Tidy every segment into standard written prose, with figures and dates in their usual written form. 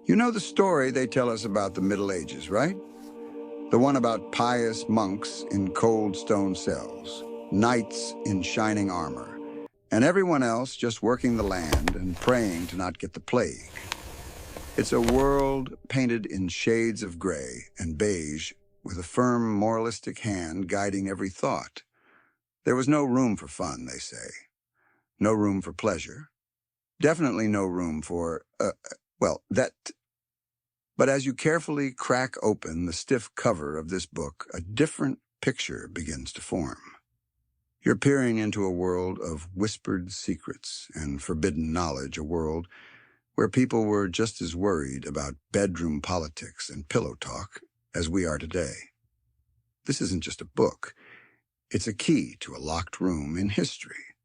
You know the story they tell us about the Middle Ages, right? The one about pious monks in cold stone cells, knights in shining armor, and everyone else just working the land and praying to not get the plague. It's a world painted in shades of gray and beige, with a firm moralistic hand guiding every thought. There was no room for fun, they say. No room for pleasure. Definitely no room for, that. But as you carefully crack open the stiff cover of this book, a different picture begins to form. You're peering into a world of whispered secrets and forbidden knowledge, a world where people were just as worried about bedroom politics and pillow talk as we are today. This isn't just a book. It's a key to a locked room in history,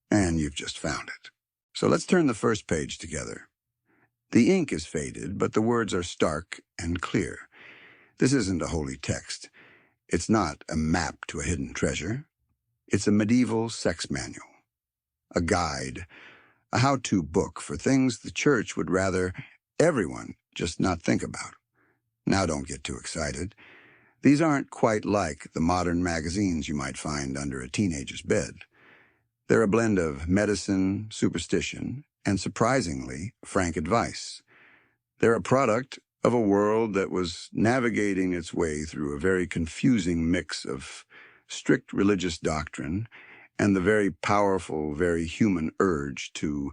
and you've just found it. So let's turn the first page together. The ink is faded, but the words are stark and clear. This isn't a holy text. It's not a map to a hidden treasure. It's a medieval sex manual, a guide, a how-to book for things the church would rather everyone just not think about. Now don't get too excited. These aren't quite like the modern magazines you might find under a teenager's bed. They're a blend of medicine, superstition, and surprisingly, frank advice. They're a product of a world that was navigating its way through a very confusing mix of strict religious doctrine and the very powerful, very human urge to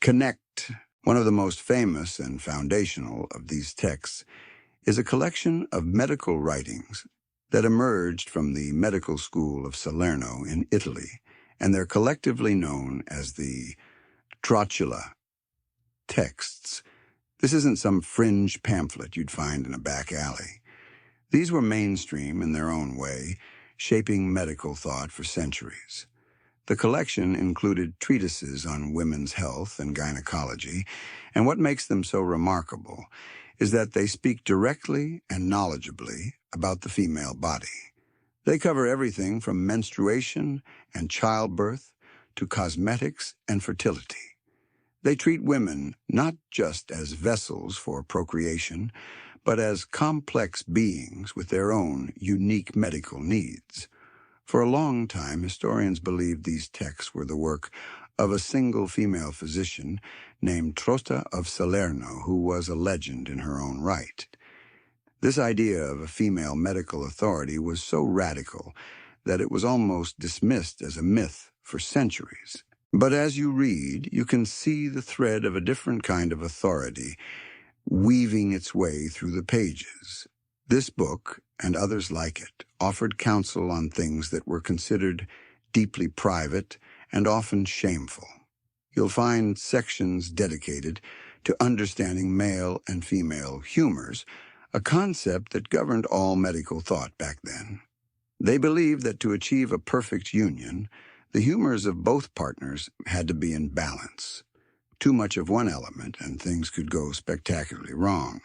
connect. One of the most famous and foundational of these texts is a collection of medical writings that emerged from the medical school of Salerno in Italy, and they're collectively known as the Trotula texts. This isn't some fringe pamphlet you'd find in a back alley. These were mainstream in their own way, shaping medical thought for centuries. The collection included treatises on women's health and gynecology, and what makes them so remarkable is that they speak directly and knowledgeably about the female body. They cover everything from menstruation and childbirth to cosmetics and fertility. They treat women not just as vessels for procreation, but as complex beings with their own unique medical needs. For a long time, historians believed these texts were the work of a single female physician named Trota of Salerno, who was a legend in her own right. This idea of a female medical authority was so radical that it was almost dismissed as a myth for centuries. But as you read, you can see the thread of a different kind of authority weaving its way through the pages. This book, and others like it, offered counsel on things that were considered deeply private and often shameful. You'll find sections dedicated to understanding male and female humors, a concept that governed all medical thought back then. They believed that to achieve a perfect union, the humors of both partners had to be in balance. Too much of one element, and things could go spectacularly wrong.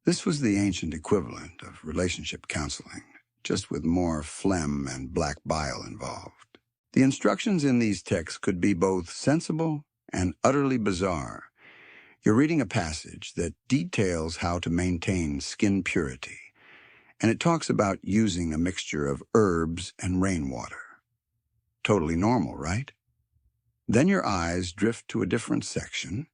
This was the ancient equivalent of relationship counseling, just with more phlegm and black bile involved. The instructions in these texts could be both sensible and utterly bizarre. You're reading a passage that details how to maintain skin purity, and it talks about using a mixture of herbs and rainwater. Totally normal, right? Then your eyes drift to a different section,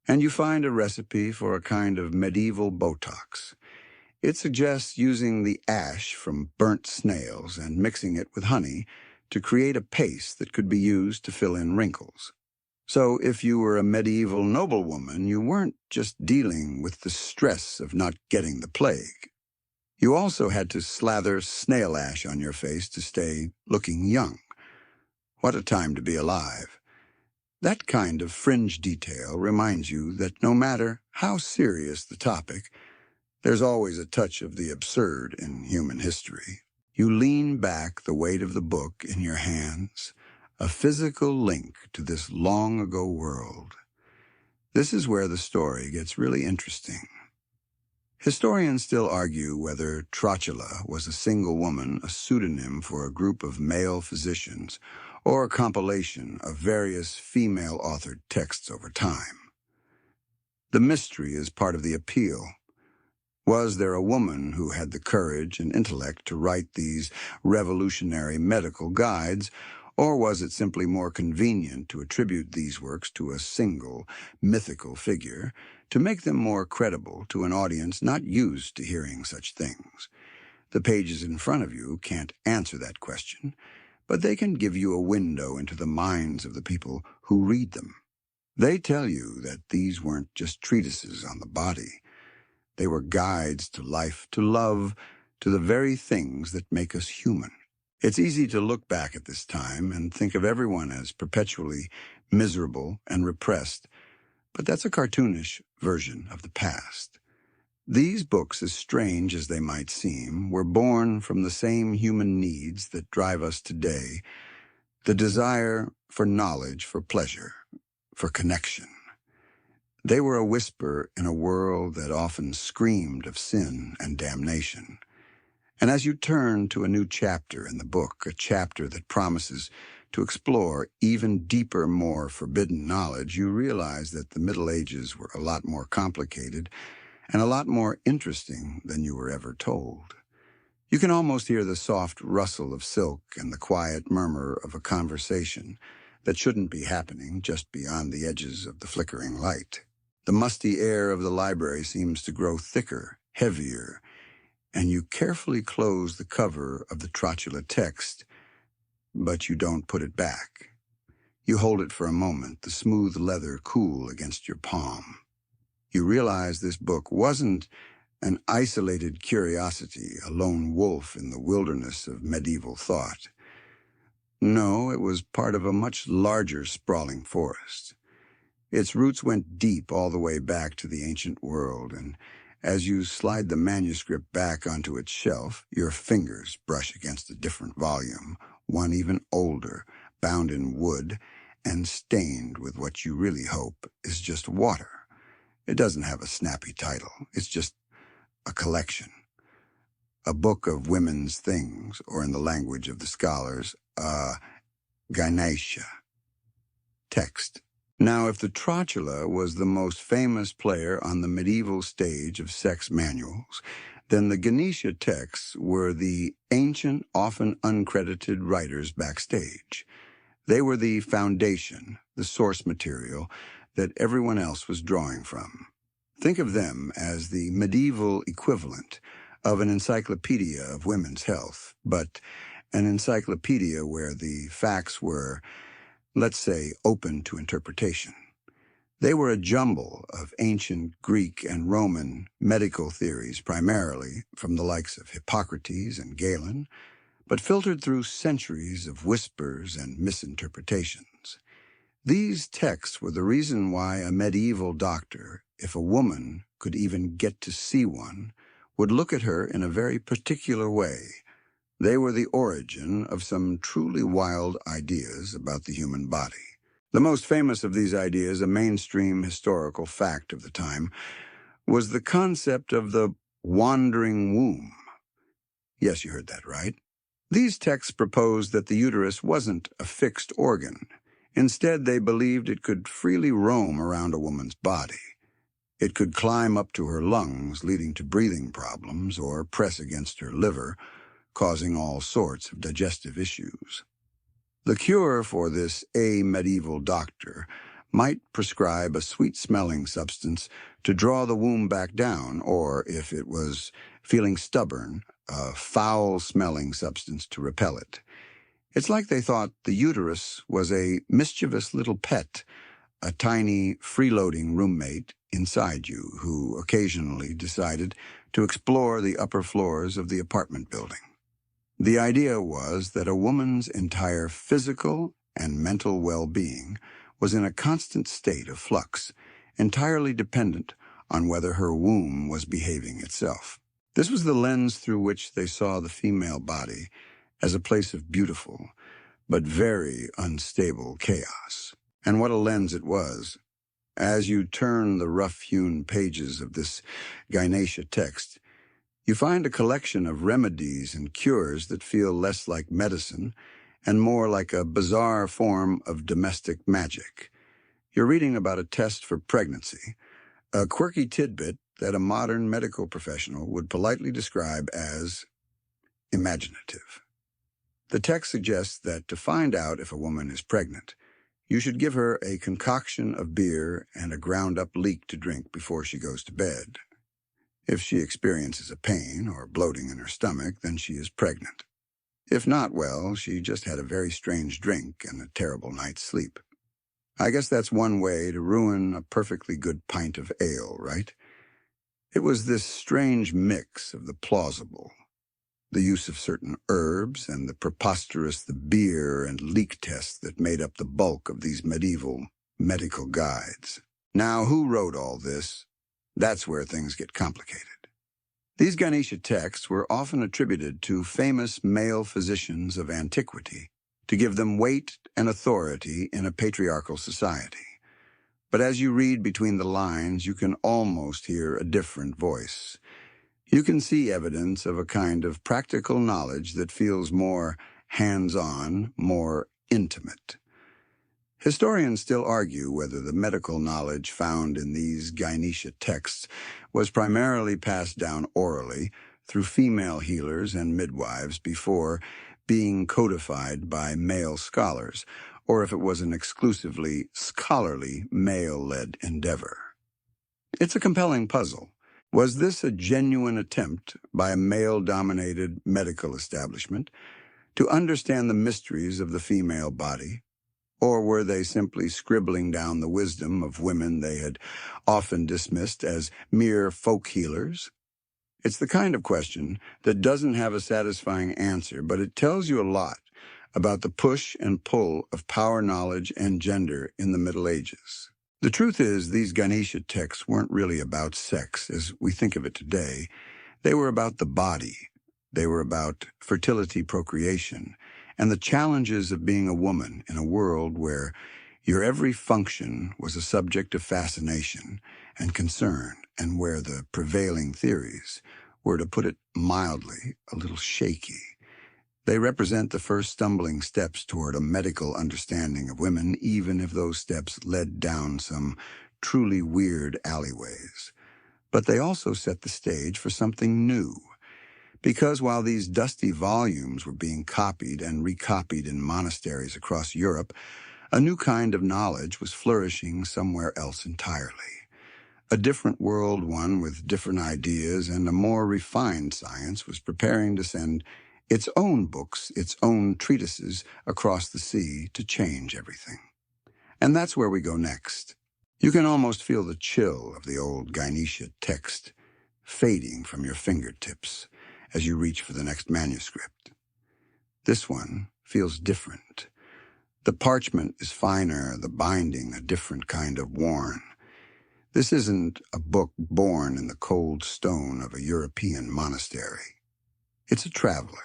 and you find a recipe for a kind of medieval Botox. It suggests using the ash from burnt snails and mixing it with honey to create a paste that could be used to fill in wrinkles. So if you were a medieval noblewoman, you weren't just dealing with the stress of not getting the plague. You also had to slather snail ash on your face to stay looking young. What a time to be alive. That kind of fringe detail reminds you that no matter how serious the topic, there's always a touch of the absurd in human history. You lean back, the weight of the book in your hands, a physical link to this long-ago world. This is where the story gets really interesting. Historians still argue whether Trotula was a single woman, a pseudonym for a group of male physicians, or a compilation of various female-authored texts over time. The mystery is part of the appeal. Was there a woman who had the courage and intellect to write these revolutionary medical guides, or was it simply more convenient to attribute these works to a single, mythical figure, to make them more credible to an audience not used to hearing such things? The pages in front of you can't answer that question, but they can give you a window into the minds of the people who read them. They tell you that these weren't just treatises on the body. They were guides to life, to love, to the very things that make us human. It's easy to look back at this time and think of everyone as perpetually miserable and repressed, but that's a cartoonish version of the past. These books, as strange as they might seem, were born from the same human needs that drive us today, the desire for knowledge, for pleasure, for connection. They were a whisper in a world that often screamed of sin and damnation. And as you turn to a new chapter in the book, a chapter that promises to explore even deeper, more forbidden knowledge, you realize that the Middle Ages were a lot more complicated and a lot more interesting than you were ever told. You can almost hear the soft rustle of silk and the quiet murmur of a conversation that shouldn't be happening just beyond the edges of the flickering light. The musty air of the library seems to grow thicker, heavier, and you carefully close the cover of the trotula text, but you don't put it back. You hold it for a moment, the smooth leather cool against your palm. You realize this book wasn't an isolated curiosity, a lone wolf in the wilderness of medieval thought. No, it was part of a much larger, sprawling forest. Its roots went deep all the way back to the ancient world, and as you slide the manuscript back onto its shelf, your fingers brush against a different volume, one even older, bound in wood, and stained with what you really hope is just water. It doesn't have a snappy title. It's just a collection. A book of women's things, or in the language of the scholars, a gynaecia. Text. Now, if the trotula was the most famous player on the medieval stage of sex manuals, then the gynaecia texts were the ancient, often uncredited writers backstage. They were the foundation, the source material that everyone else was drawing from. Think of them as the medieval equivalent of an encyclopedia of women's health, but an encyclopedia where the facts were, let's say, open to interpretation. They were a jumble of ancient Greek and Roman medical theories, primarily from the likes of Hippocrates and Galen, but filtered through centuries of whispers and misinterpretations. These texts were the reason why a medieval doctor, if a woman could even get to see one, would look at her in a very particular way. They were the origin of some truly wild ideas about the human body. The most famous of these ideas, a mainstream historical fact of the time, was the concept of the wandering womb. Yes, you heard that right. These texts proposed that the uterus wasn't a fixed organ. Instead, they believed it could freely roam around a woman's body. It could climb up to her lungs, leading to breathing problems, or press against her liver, causing all sorts of digestive issues. The cure for this medieval doctor might prescribe a sweet-smelling substance to draw the womb back down, or, if it was feeling stubborn, a foul-smelling substance to repel it. It's like they thought the uterus was a mischievous little pet, a tiny, freeloading roommate inside you who occasionally decided to explore the upper floors of the apartment building. The idea was that a woman's entire physical and mental well-being was in a constant state of flux, entirely dependent on whether her womb was behaving itself. This was the lens through which they saw the female body as a place of beautiful, but very unstable chaos. And what a lens it was. As you turn the rough-hewn pages of this gynaecia text, you find a collection of remedies and cures that feel less like medicine and more like a bizarre form of domestic magic. You're reading about a test for pregnancy, A quirky tidbit that a modern medical professional would politely describe as imaginative. The text suggests that to find out if a woman is pregnant, you should give her a concoction of beer and a ground-up leek to drink before she goes to bed. If she experiences a pain or bloating in her stomach, then she is pregnant. If not, well, she just had a very strange drink and a terrible night's sleep. I guess that's one way to ruin a perfectly good pint of ale, right? It was this strange mix of the plausible, the use of certain herbs, and the preposterous the beer and leak test that made up the bulk of these medieval medical guides. Now, who wrote all this? That's where things get complicated. These Ganesha texts were often attributed to famous male physicians of antiquity to give them weight and authority in a patriarchal society. But as you read between the lines, you can almost hear a different voice. You can see evidence of a kind of practical knowledge that feels more hands-on, more intimate. Historians still argue whether the medical knowledge found in these Ganesha texts was primarily passed down orally through female healers and midwives before being codified by male scholars, or if it was an exclusively scholarly male-led endeavor. It's a compelling puzzle. Was this a genuine attempt by a male-dominated medical establishment to understand the mysteries of the female body? Or were they simply scribbling down the wisdom of women they had often dismissed as mere folk healers? It's the kind of question that doesn't have a satisfying answer, but it tells you a lot about the push and pull of power, knowledge, and gender in the Middle Ages. The truth is, these Ganesha texts weren't really about sex as we think of it today. They were about the body. They were about fertility, procreation, and the challenges of being a woman in a world where your every function was a subject of fascination and concern, and where the prevailing theories were, to put it mildly, a little shaky. They represent the first stumbling steps toward a medical understanding of women, even if those steps led down some truly weird alleyways. But they also set the stage for something new. Because while these dusty volumes were being copied and recopied in monasteries across Europe, a new kind of knowledge was flourishing somewhere else entirely. A different world, one with different ideas and a more refined science, was preparing to send its own books, its own treatises across the sea to change everything. And that's where we go next. You can almost feel the chill of the old Ganesha text fading from your fingertips as you reach for the next manuscript. This one feels different. The parchment is finer, the binding a different kind of worn. This isn't a book born in the cold stone of a European monastery. It's a traveler.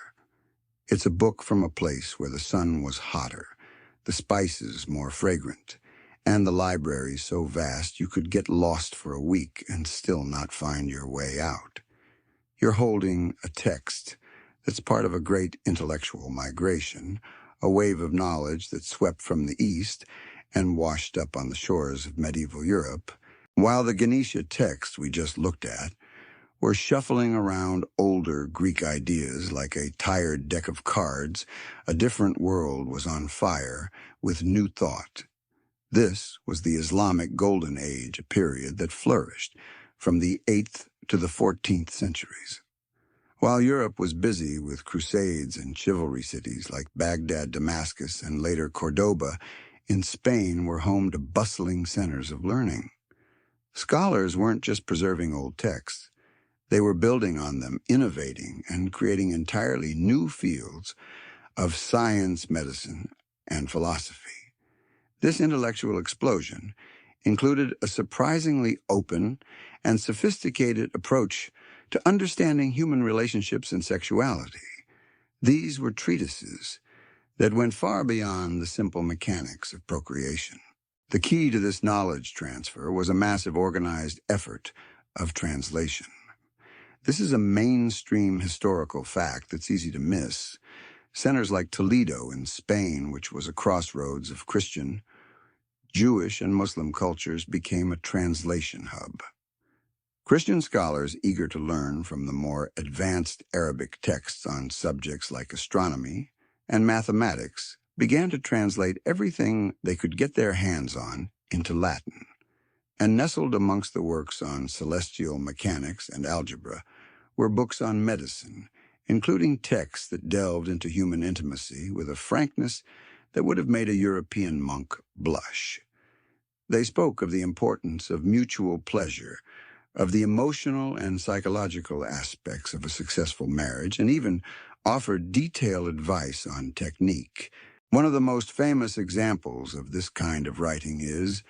It's a book from a place where the sun was hotter, the spices more fragrant, and the library so vast you could get lost for a week and still not find your way out. You're holding a text that's part of a great intellectual migration, a wave of knowledge that swept from the East and washed up on the shores of medieval Europe, while the Ganesha texts we just looked at were shuffling around older Greek ideas like a tired deck of cards. A different world was on fire with new thought. This was the Islamic Golden Age, a period that flourished from the 8th to the 14th centuries. While Europe was busy with crusades and chivalry, cities like Baghdad, Damascus, and later Cordoba in Spain were home to bustling centers of learning. Scholars weren't just preserving old texts. They were building on them, innovating, and creating entirely new fields of science, medicine, and philosophy. This intellectual explosion included a surprisingly open and sophisticated approach to understanding human relationships and sexuality. These were treatises that went far beyond the simple mechanics of procreation. The key to this knowledge transfer was a massive organized effort of translation. This is a mainstream historical fact that's easy to miss. Centers like Toledo in Spain, which was a crossroads of Christian, Jewish, and Muslim cultures, became a translation hub. Christian scholars eager to learn from the more advanced Arabic texts on subjects like astronomy and mathematics began to translate everything they could get their hands on into Latin. And nestled amongst the works on celestial mechanics and algebra were books on medicine, including texts that delved into human intimacy with a frankness that would have made a European monk blush. They spoke of the importance of mutual pleasure, of the emotional and psychological aspects of a successful marriage, and even offered detailed advice on technique. One of the most famous examples of this kind of writing is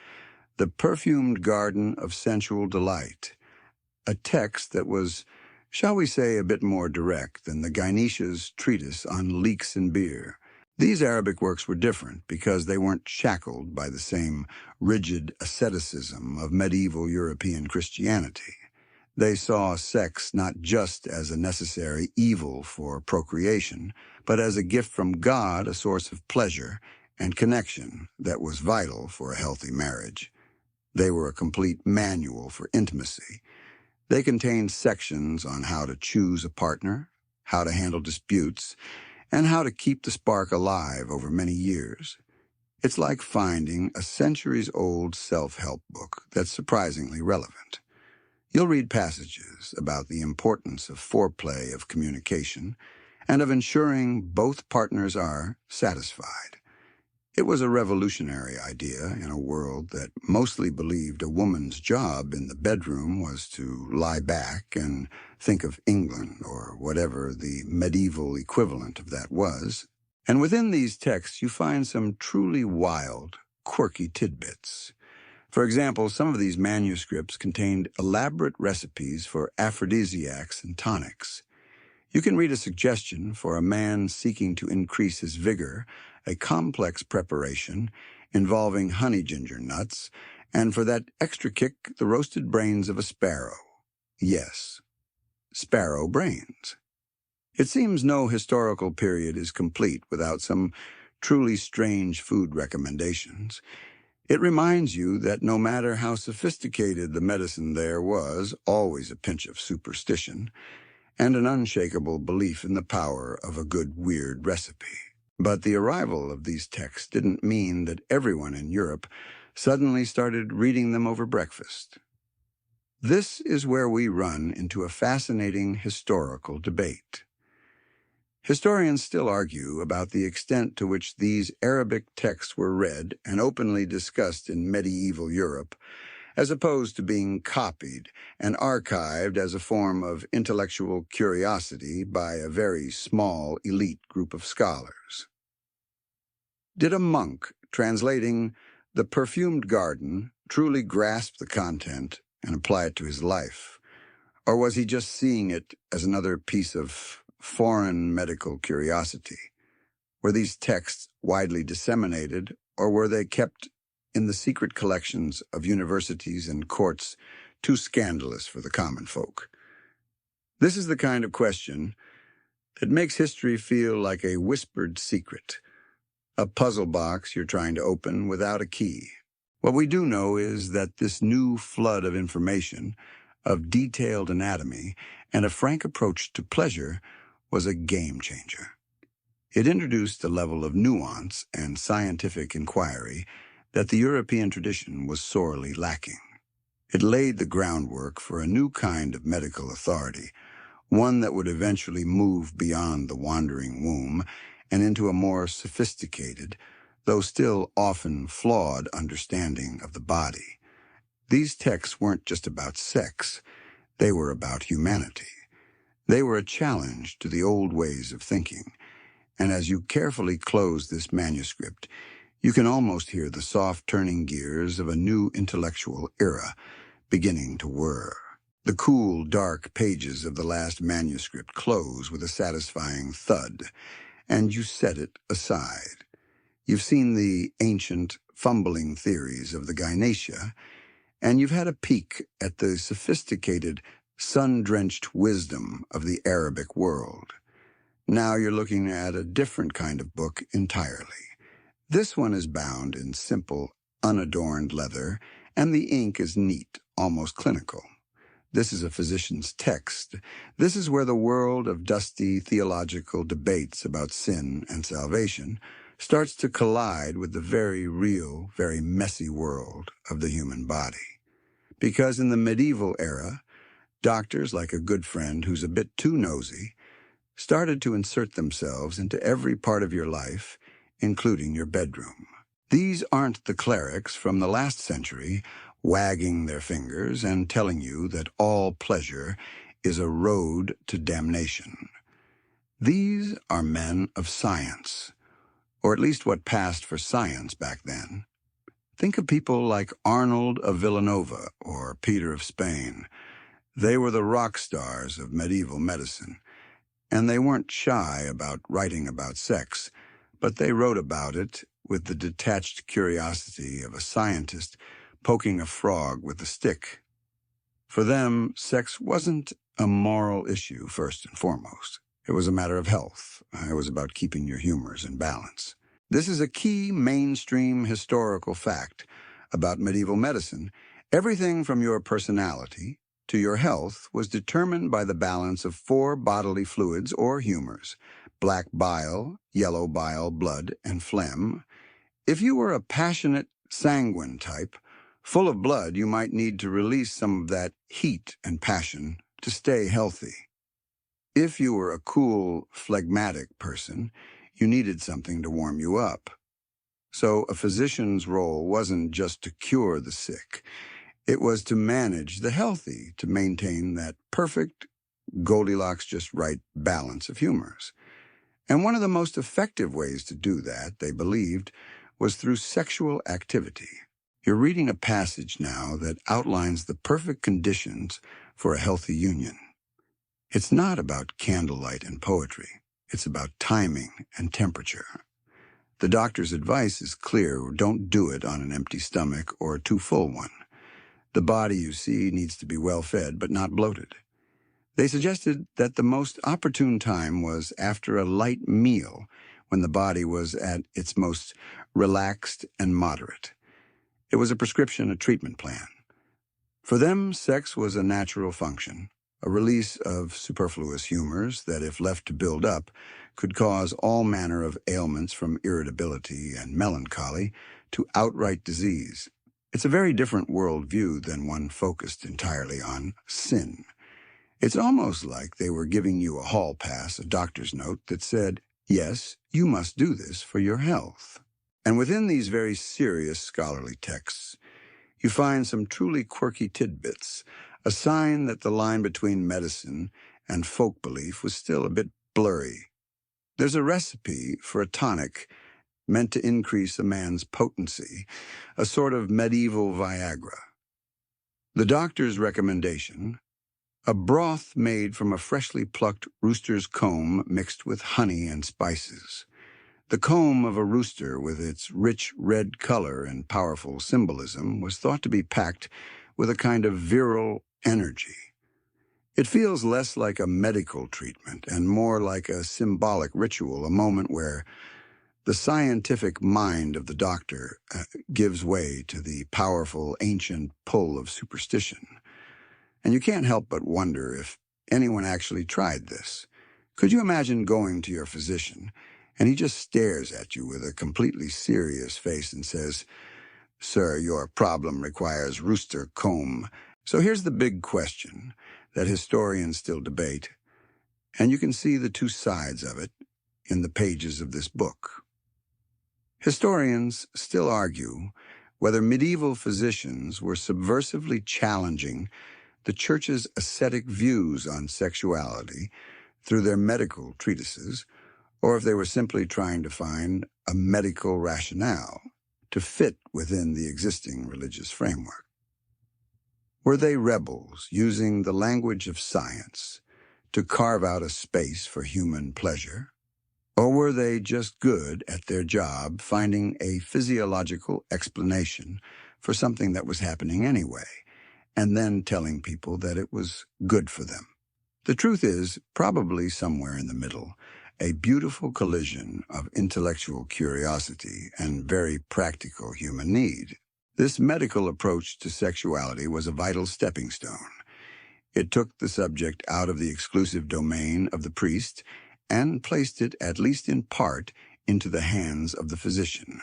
The Perfumed Garden of Sensual Delight, a text that was, shall we say, a bit more direct than the Ganesha's treatise on leeks and beer. These Arabic works were different because they weren't shackled by the same rigid asceticism of medieval European Christianity. They saw sex not just as a necessary evil for procreation, but as a gift from God, a source of pleasure and connection that was vital for a healthy marriage. They were a complete manual for intimacy. They contained sections on how to choose a partner, how to handle disputes, and how to keep the spark alive over many years. It's like finding a centuries-old self-help book that's surprisingly relevant. You'll read passages about the importance of foreplay of communication and of ensuring both partners are satisfied. It was a revolutionary idea in a world that mostly believed a woman's job in the bedroom was to lie back and think of England or whatever the medieval equivalent of that was. And within these texts, you find some truly wild, quirky tidbits. For example, some of these manuscripts contained elaborate recipes for aphrodisiacs and tonics. You can read a suggestion for a man seeking to increase his vigor, a complex preparation involving honey ginger nuts, and for that extra kick, the roasted brains of a sparrow. Yes, sparrow brains. It seems no historical period is complete without some truly strange food recommendations. It reminds you that no matter how sophisticated the medicine there was, always a pinch of superstition, and an unshakable belief in the power of a good weird recipe. But the arrival of these texts didn't mean that everyone in Europe suddenly started reading them over breakfast. This is where we run into a fascinating historical debate. Historians still argue about the extent to which these Arabic texts were read and openly discussed in medieval Europe, as opposed to being copied and archived as a form of intellectual curiosity by a very small elite group of scholars. Did a monk translating The Perfumed Garden truly grasp the content and apply it to his life? Or was he just seeing it as another piece of foreign medical curiosity? Were these texts widely disseminated, or were they kept in the secret collections of universities and courts too scandalous for the common folk? This is the kind of question that makes history feel like a whispered secret, a puzzle box you're trying to open without a key. What we do know is that this new flood of information, of detailed anatomy, and a frank approach to pleasure was a game changer. It introduced a level of nuance and scientific inquiry that the European tradition was sorely lacking. It laid the groundwork for a new kind of medical authority, one that would eventually move beyond the wandering womb and into a more sophisticated, though still often flawed understanding of the body. These texts weren't just about sex, they were about humanity. They were a challenge to the old ways of thinking, and as you carefully close this manuscript, you can almost hear the soft turning gears of a new intellectual era beginning to whir. The cool, dark pages of the last manuscript close with a satisfying thud, and you set it aside. You've seen the ancient, fumbling theories of the Gynaecia, and you've had a peek at the sophisticated, sun-drenched wisdom of the Arabic world. Now you're looking at a different kind of book entirely. This one is bound in simple, unadorned leather, and the ink is neat, almost clinical. This is a physician's text. This is where the world of dusty theological debates about sin and salvation starts to collide with the very real, very messy world of the human body. Because in the medieval era, doctors, like a good friend who's a bit too nosy, started to insert themselves into every part of your life, including your bedroom. These aren't the clerics from the last century wagging their fingers and telling you that all pleasure is a road to damnation. These are men of science, or at least what passed for science back then. Think of people like Arnold of Villanova or Peter of Spain. They were the rock stars of medieval medicine, and they weren't shy about writing about sex, but they wrote about it with the detached curiosity of a scientist poking a frog with a stick. For them, sex wasn't a moral issue first and foremost. It was a matter of health. It was about keeping your humors in balance. This is a key mainstream historical fact about medieval medicine. Everything from your personality to your health was determined by the balance of 4 bodily fluids or humors: black bile, yellow bile, blood, and phlegm. If you were a passionate, sanguine type, full of blood, you might need to release some of that heat and passion to stay healthy. If you were a cool, phlegmatic person, you needed something to warm you up. So a physician's role wasn't just to cure the sick. It was to manage the healthy, to maintain that perfect, Goldilocks just right balance of humors. And one of the most effective ways to do that, they believed, was through sexual activity. You're reading a passage now that outlines the perfect conditions for a healthy union. It's not about candlelight and poetry. It's about timing and temperature. The doctor's advice is clear: don't do it on an empty stomach or a too full one. The body, you see, needs to be well fed but not bloated. They suggested that the most opportune time was after a light meal, when the body was at its most relaxed and moderate. It was a prescription, a treatment plan. For them, sex was a natural function, a release of superfluous humors that, if left to build up, could cause all manner of ailments from irritability and melancholy to outright disease. It's a very different worldview than one focused entirely on sin. It's almost like they were giving you a hall pass, a doctor's note that said, yes, you must do this for your health. And within these very serious scholarly texts, you find some truly quirky tidbits, a sign that the line between medicine and folk belief was still a bit blurry. There's a recipe for a tonic meant to increase a man's potency, a sort of medieval Viagra. The doctor's recommendation: a broth made from a freshly plucked rooster's comb mixed with honey and spices. The comb of a rooster, with its rich red color and powerful symbolism, was thought to be packed with a kind of virile energy. It feels less like a medical treatment and more like a symbolic ritual, a moment where the scientific mind of the doctor gives way to the powerful ancient pull of superstition. And you can't help but wonder if anyone actually tried this. Could you imagine going to your physician and he just stares at you with a completely serious face and says, "Sir, your problem requires rooster comb." So here's the big question that historians still debate, and you can see the two sides of it in the pages of this book. Historians still argue whether medieval physicians were subversively challenging the Church's ascetic views on sexuality through their medical treatises, or if they were simply trying to find a medical rationale to fit within the existing religious framework. Were they rebels using the language of science to carve out a space for human pleasure? Or were they just good at their job, finding a physiological explanation for something that was happening anyway, and then telling people that it was good for them? The truth is, probably somewhere in the middle, a beautiful collision of intellectual curiosity and very practical human need. This medical approach to sexuality was a vital stepping stone. It took the subject out of the exclusive domain of the priest and placed it, at least in part, into the hands of the physician.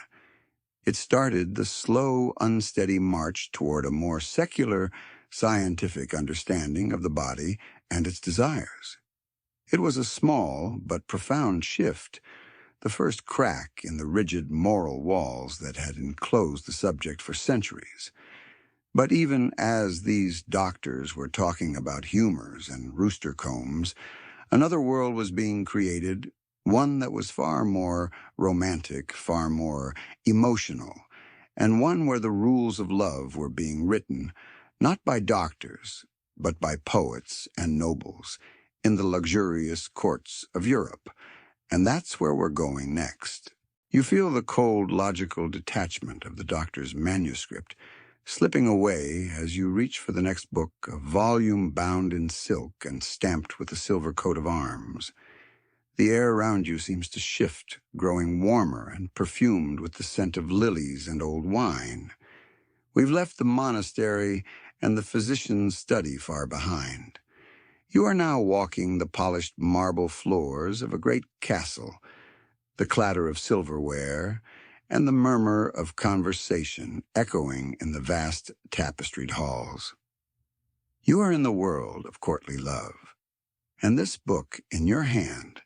It started the slow, unsteady march toward a more secular, scientific understanding of the body and its desires. It was a small but profound shift, the first crack in the rigid moral walls that had enclosed the subject for centuries. But even as these doctors were talking about humors and rooster combs, another world was being created, one that was far more romantic, far more emotional, and one where the rules of love were being written, not by doctors, but by poets and nobles in the luxurious courts of Europe. And that's where we're going next. You feel the cold, logical detachment of the doctor's manuscript slipping away as you reach for the next book, a volume bound in silk and stamped with a silver coat of arms. The air around you seems to shift, growing warmer and perfumed with the scent of lilies and old wine. We've left the monastery and the physician's study far behind. You are now walking the polished marble floors of a great castle, the clatter of silverware and the murmur of conversation echoing in the vast tapestried halls. You are in the world of courtly love, and this book in your hand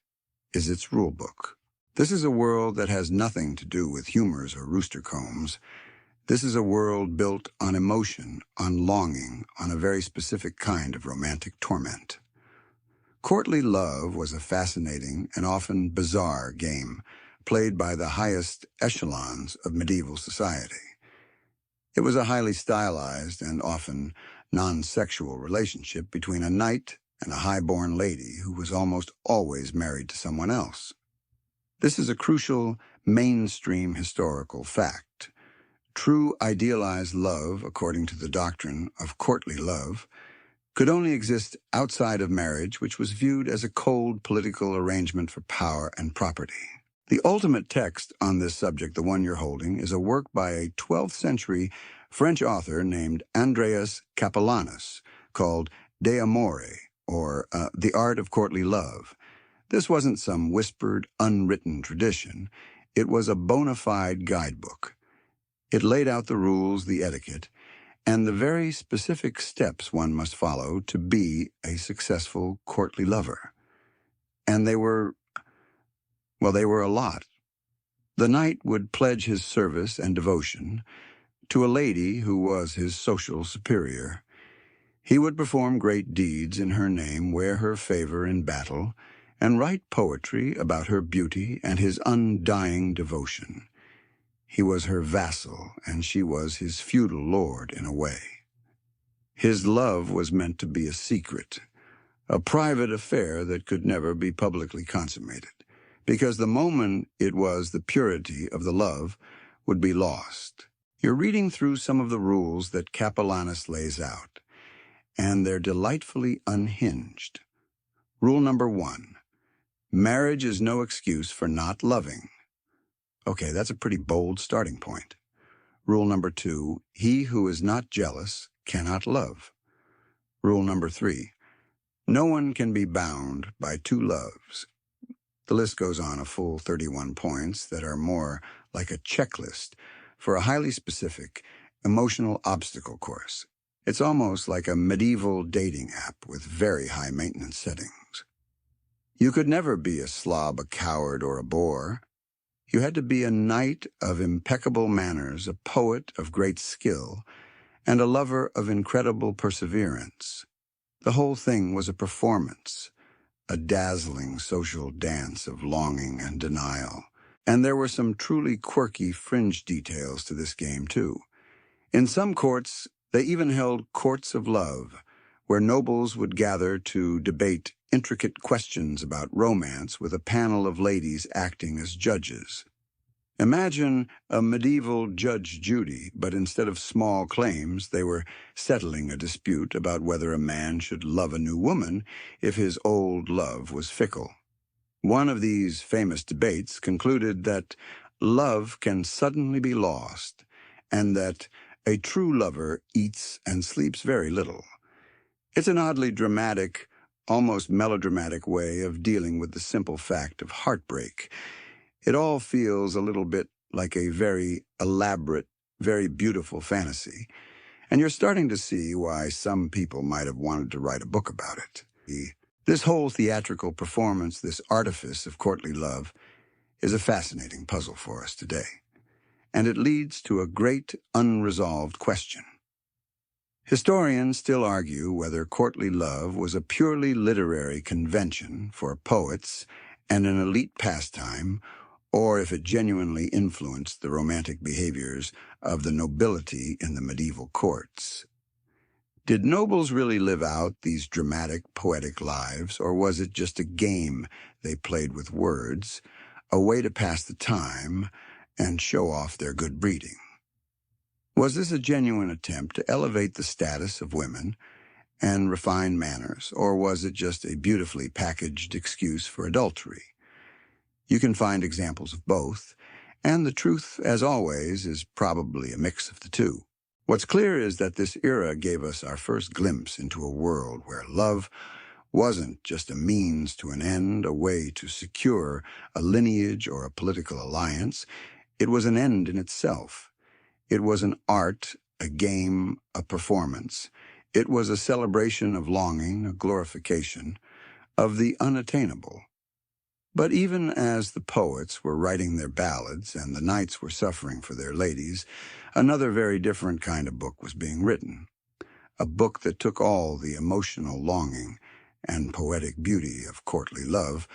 is its rule book. This is a world that has nothing to do with humors or rooster combs. This is a world built on emotion, on longing, on a very specific kind of romantic torment. Courtly love was a fascinating and often bizarre game played by the highest echelons of medieval society. It was a highly stylized and often non-sexual relationship between a knight and a high-born lady who was almost always married to someone else. This is a crucial, mainstream historical fact. True idealized love, according to the doctrine of courtly love, could only exist outside of marriage, which was viewed as a cold political arrangement for power and property. The ultimate text on this subject, the one you're holding, is a work by a 12th century French author named Andreas Capellanus called De Amore, or The Art of Courtly Love. This wasn't some whispered, unwritten tradition. It was a bona fide guidebook. It laid out the rules, the etiquette, and the very specific steps one must follow to be a successful courtly lover. And they were a lot. The knight would pledge his service and devotion to a lady who was his social superior. He would perform great deeds in her name, wear her favor in battle, and write poetry about her beauty and his undying devotion. He was her vassal, and she was his feudal lord in a way. His love was meant to be a secret, a private affair that could never be publicly consummated, because the moment it was, the purity of the love would be lost. You're reading through some of the rules that Capellanus lays out, and they're delightfully unhinged. Rule number 1, marriage is no excuse for not loving. Okay, that's a pretty bold starting point. Rule number 2, he who is not jealous cannot love. Rule number 3, no one can be bound by two loves. The list goes on, a full 31 points that are more like a checklist for a highly specific emotional obstacle course. It's almost like a medieval dating app with very high maintenance settings. You could never be a slob, a coward, or a bore. You had to be a knight of impeccable manners, a poet of great skill, and a lover of incredible perseverance. The whole thing was a performance, a dazzling social dance of longing and denial. And there were some truly quirky fringe details to this game, too. In some courts, they even held courts of love, where nobles would gather to debate intricate questions about romance with a panel of ladies acting as judges. Imagine a medieval Judge Judy, but instead of small claims, they were settling a dispute about whether a man should love a new woman if his old love was fickle. One of these famous debates concluded that love can suddenly be lost, and that a true lover eats and sleeps very little. It's an oddly dramatic, almost melodramatic way of dealing with the simple fact of heartbreak. It all feels a little bit like a very elaborate, very beautiful fantasy, and you're starting to see why some people might have wanted to write a book about it. This whole theatrical performance, this artifice of courtly love, is a fascinating puzzle for us today, and it leads to a great unresolved question. Historians still argue whether courtly love was a purely literary convention for poets and an elite pastime, or if it genuinely influenced the romantic behaviors of the nobility in the medieval courts. Did nobles really live out these dramatic, poetic lives, or was it just a game they played with words, a way to pass the time and show off their good breeding? Was this a genuine attempt to elevate the status of women and refine manners, or was it just a beautifully packaged excuse for adultery? You can find examples of both, and the truth, as always, is probably a mix of the two. What's clear is that this era gave us our first glimpse into a world where love wasn't just a means to an end, a way to secure a lineage or a political alliance. It was an end in itself. It was an art, a game, a performance. It was a celebration of longing, a glorification of the unattainable. But even as the poets were writing their ballads and the knights were suffering for their ladies, another very different kind of book was being written. A book that took all the emotional longing and poetic beauty of courtly love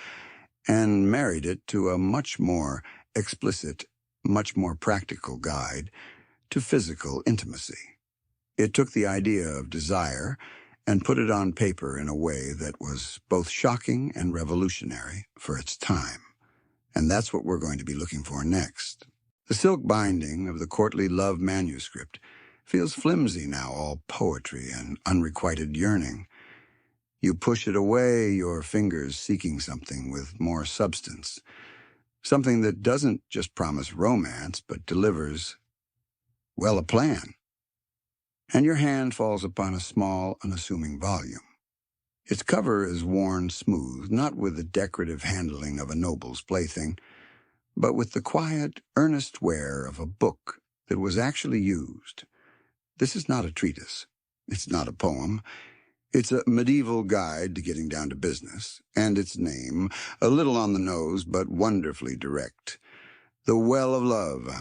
and married it to a much more explicit, much more practical guide to physical intimacy. It took the idea of desire and put it on paper in a way that was both shocking and revolutionary for its time. And that's what we're going to be looking for next. The silk binding of the courtly love manuscript feels flimsy now, all poetry and unrequited yearning. You push it away, your fingers seeking something with more substance, something that doesn't just promise romance, but delivers, well, a plan. And your hand falls upon a small, unassuming volume. Its cover is worn smooth, not with the decorative handling of a noble's plaything, but with the quiet, earnest wear of a book that was actually used. This is not a treatise. It's not a poem. It's a medieval guide to getting down to business, and its name, a little on the nose, but wonderfully direct. The Well of Love.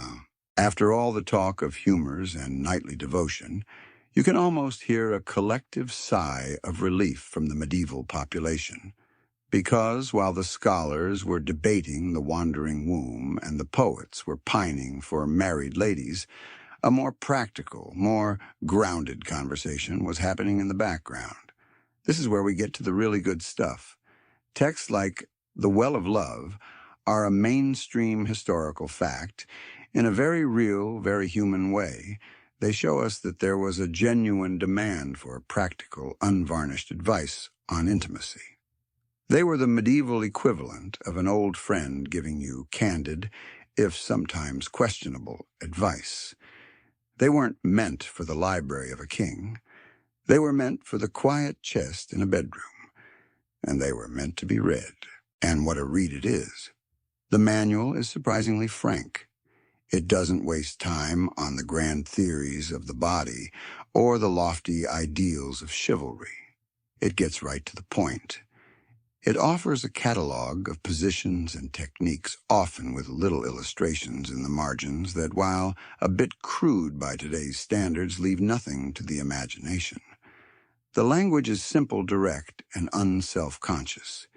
After all the talk of humors and knightly devotion, you can almost hear a collective sigh of relief from the medieval population. Because while the scholars were debating the wandering womb and the poets were pining for married ladies, a more practical, more grounded conversation was happening in the background. This is where we get to the really good stuff. Texts like The Well of Love are a mainstream historical fact in a very real, very human way. They show us that there was a genuine demand for practical, unvarnished advice on intimacy. They were the medieval equivalent of an old friend giving you candid, if sometimes questionable, advice. They weren't meant for the library of a king. They were meant for the quiet chest in a bedroom, and they were meant to be read. And what a read it is. The manual is surprisingly frank. It doesn't waste time on the grand theories of the body or the lofty ideals of chivalry. It gets right to the point. It offers a catalog of positions and techniques, often with little illustrations in the margins that, while a bit crude by today's standards, leave nothing to the imagination. The language is simple, direct, and unself-conscious.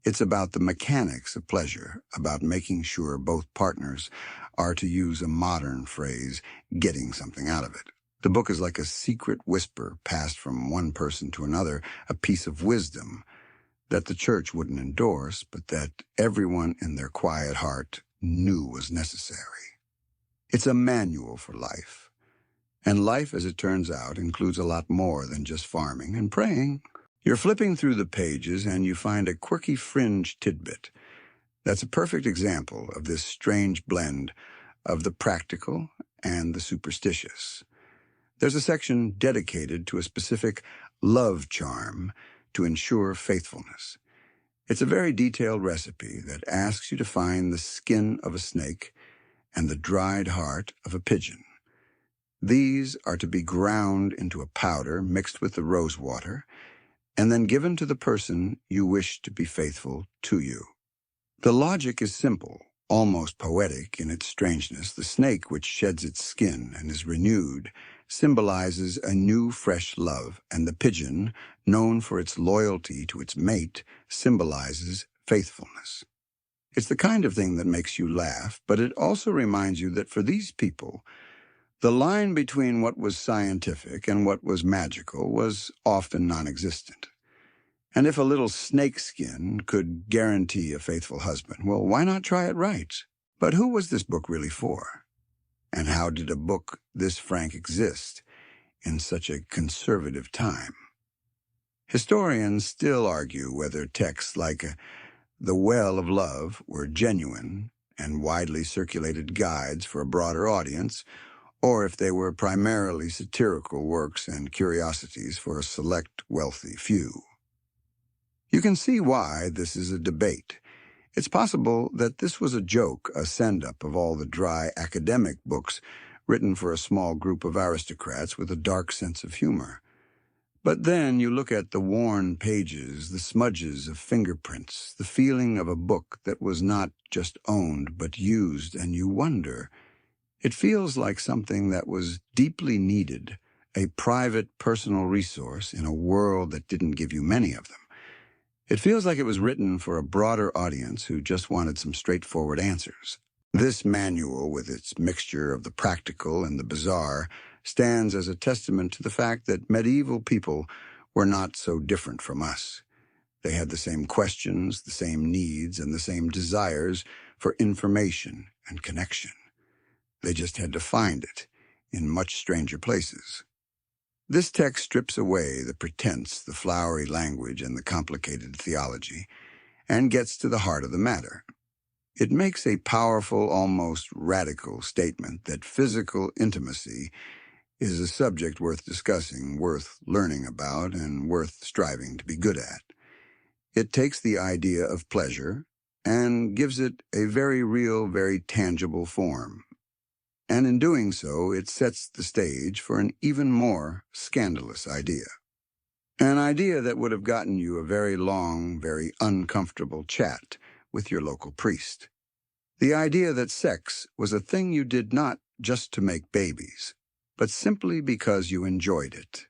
It's about the mechanics of pleasure, about making sure both partners are, to use a modern phrase, getting something out of it. The book is like a secret whisper passed from one person to another, a piece of wisdom that the church wouldn't endorse, but that everyone in their quiet heart knew was necessary. It's a manual for life. And life, as it turns out, includes a lot more than just farming and praying. You're flipping through the pages and you find a quirky fringe tidbit. That's a perfect example of this strange blend of the practical and the superstitious. There's a section dedicated to a specific love charm to ensure faithfulness. It's a very detailed recipe that asks you to find the skin of a snake and the dried heart of a pigeon. These are to be ground into a powder mixed with the rose water and then given to the person you wish to be faithful to you. The logic is simple, almost poetic in its strangeness. The snake, which sheds its skin and is renewed, symbolizes a new, fresh love, and the pigeon, known for its loyalty to its mate, symbolizes faithfulness. It's the kind of thing that makes you laugh, but it also reminds you that for these people, the line between what was scientific and what was magical was often non-existent. And if a little snake skin could guarantee a faithful husband, well, why not try it right? But who was this book really for? And how did a book this frank exist in such a conservative time? Historians still argue whether texts like The Well of Love were genuine and widely circulated guides for a broader audience, or if they were primarily satirical works and curiosities for a select wealthy few. You can see why this is a debate. It's possible that this was a joke, a send-up of all the dry academic books written for a small group of aristocrats with a dark sense of humor. But then you look at the worn pages, the smudges of fingerprints, the feeling of a book that was not just owned but used, and you wonder. It feels like something that was deeply needed, a private, personal resource in a world that didn't give you many of them. It feels like it was written for a broader audience who just wanted some straightforward answers. This manual, with its mixture of the practical and the bizarre, stands as a testament to the fact that medieval people were not so different from us. They had the same questions, the same needs, and the same desires for information and connection. They just had to find it in much stranger places. This text strips away the pretense, the flowery language, and the complicated theology, and gets to the heart of the matter. It makes a powerful, almost radical statement that physical intimacy is a subject worth discussing, worth learning about, and worth striving to be good at. It takes the idea of pleasure and gives it a very real, very tangible form. And in doing so, it sets the stage for an even more scandalous idea. An idea that would have gotten you a very long, very uncomfortable chat with your local priest. The idea that sex was a thing you did not just to make babies, but simply because you enjoyed it.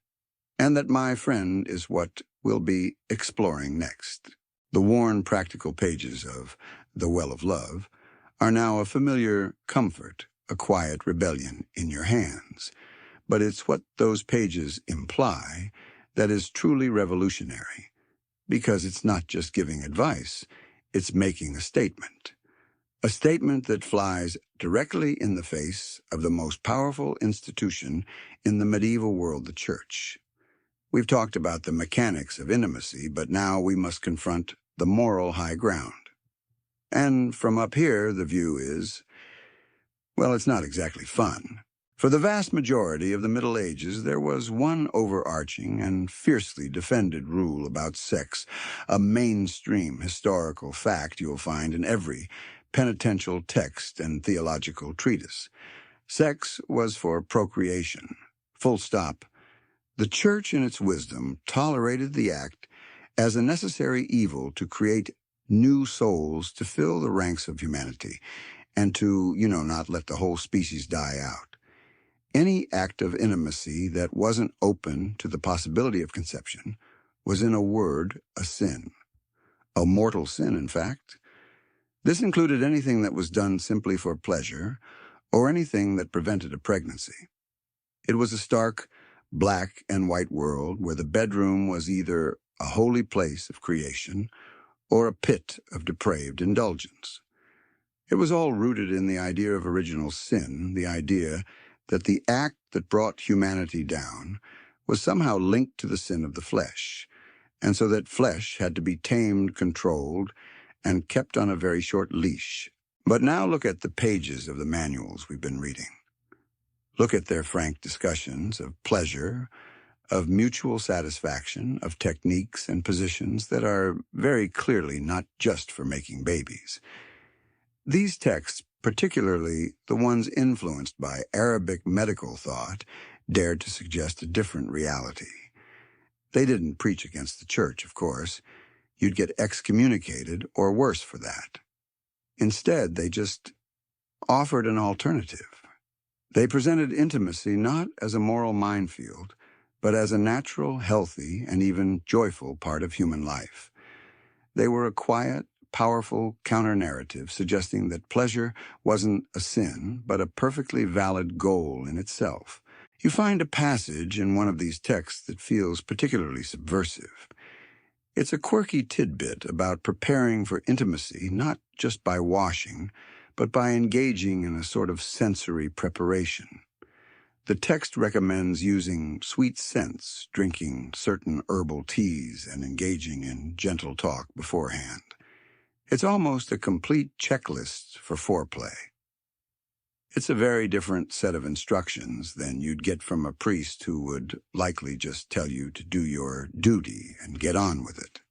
And that, my friend, is what we'll be exploring next. The worn practical pages of The Well of Love are now a familiar comfort, a quiet rebellion in your hands. But it's what those pages imply that is truly revolutionary, because it's not just giving advice, it's making a statement. A statement that flies directly in the face of the most powerful institution in the medieval world, the church. We've talked about the mechanics of intimacy, but now we must confront the moral high ground. And from up here, the view is, well, it's not exactly fun. For the vast majority of the Middle Ages, there was one overarching and fiercely defended rule about sex, a mainstream historical fact you'll find in every penitential text and theological treatise. Sex was for procreation. Full stop. The Church, in its wisdom, tolerated the act as a necessary evil to create new souls to fill the ranks of humanity, and to, not let the whole species die out. Any act of intimacy that wasn't open to the possibility of conception was, in a word, a sin. A mortal sin, in fact. This included anything that was done simply for pleasure, or anything that prevented a pregnancy. It was a stark, black and white world where the bedroom was either a holy place of creation or a pit of depraved indulgence. It was all rooted in the idea of original sin, the idea that the act that brought humanity down was somehow linked to the sin of the flesh, and so that flesh had to be tamed, controlled, and kept on a very short leash. But now look at the pages of the manuals we've been reading. Look at their frank discussions of pleasure, of mutual satisfaction, of techniques and positions that are very clearly not just for making babies. These texts, particularly the ones influenced by Arabic medical thought, dared to suggest a different reality. They didn't preach against the church, of course. You'd get excommunicated or worse for that. Instead, they just offered an alternative. They presented intimacy not as a moral minefield, but as a natural, healthy, and even joyful part of human life. They were a quiet, powerful counter-narrative suggesting that pleasure wasn't a sin, but a perfectly valid goal in itself. You find a passage in one of these texts that feels particularly subversive. It's a quirky tidbit about preparing for intimacy not just by washing, but by engaging in a sort of sensory preparation. The text recommends using sweet scents, drinking certain herbal teas, and engaging in gentle talk beforehand. It's almost a complete checklist for foreplay. It's a very different set of instructions than you'd get from a priest who would likely just tell you to do your duty and get on with it.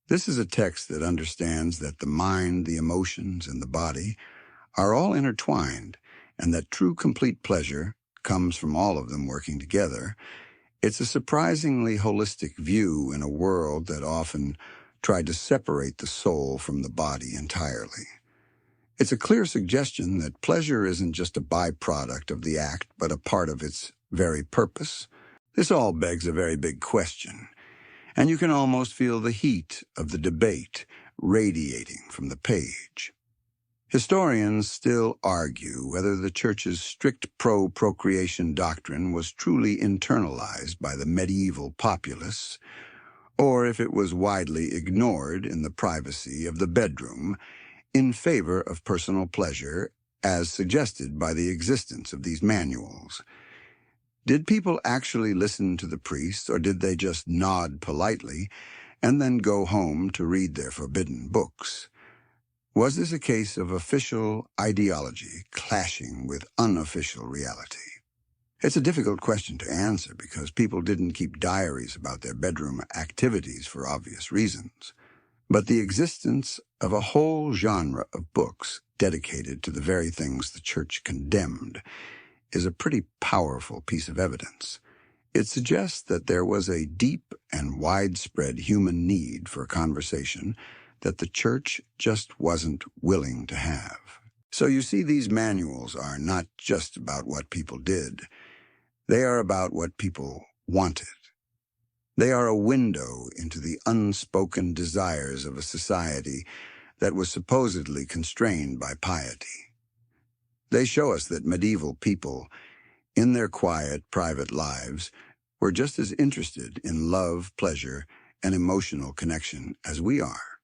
This is a text that understands that the mind, the emotions, and the body are all intertwined, and that true complete pleasure comes from all of them working together. It's a surprisingly holistic view in a world that often tried to separate the soul from the body entirely. It's a clear suggestion that pleasure isn't just a byproduct of the act, but a part of its very purpose. This all begs a very big question, and you can almost feel the heat of the debate radiating from the page. Historians still argue whether the Church's strict pro-procreation doctrine was truly internalized by the medieval populace, or if it was widely ignored in the privacy of the bedroom in favor of personal pleasure, as suggested by the existence of these manuals. Did people actually listen to the priest, or did they just nod politely and then go home to read their forbidden books? Was this a case of official ideology clashing with unofficial reality? It's a difficult question to answer because people didn't keep diaries about their bedroom activities for obvious reasons. But the existence of a whole genre of books dedicated to the very things the Church condemned is a pretty powerful piece of evidence. It suggests that there was a deep and widespread human need for conversation that the Church just wasn't willing to have. So you see, these manuals are not just about what people did. They are about what people wanted. They are a window into the unspoken desires of a society that was supposedly constrained by piety. They show us that medieval people, in their quiet, private lives, were just as interested in love, pleasure, and emotional connection as we are.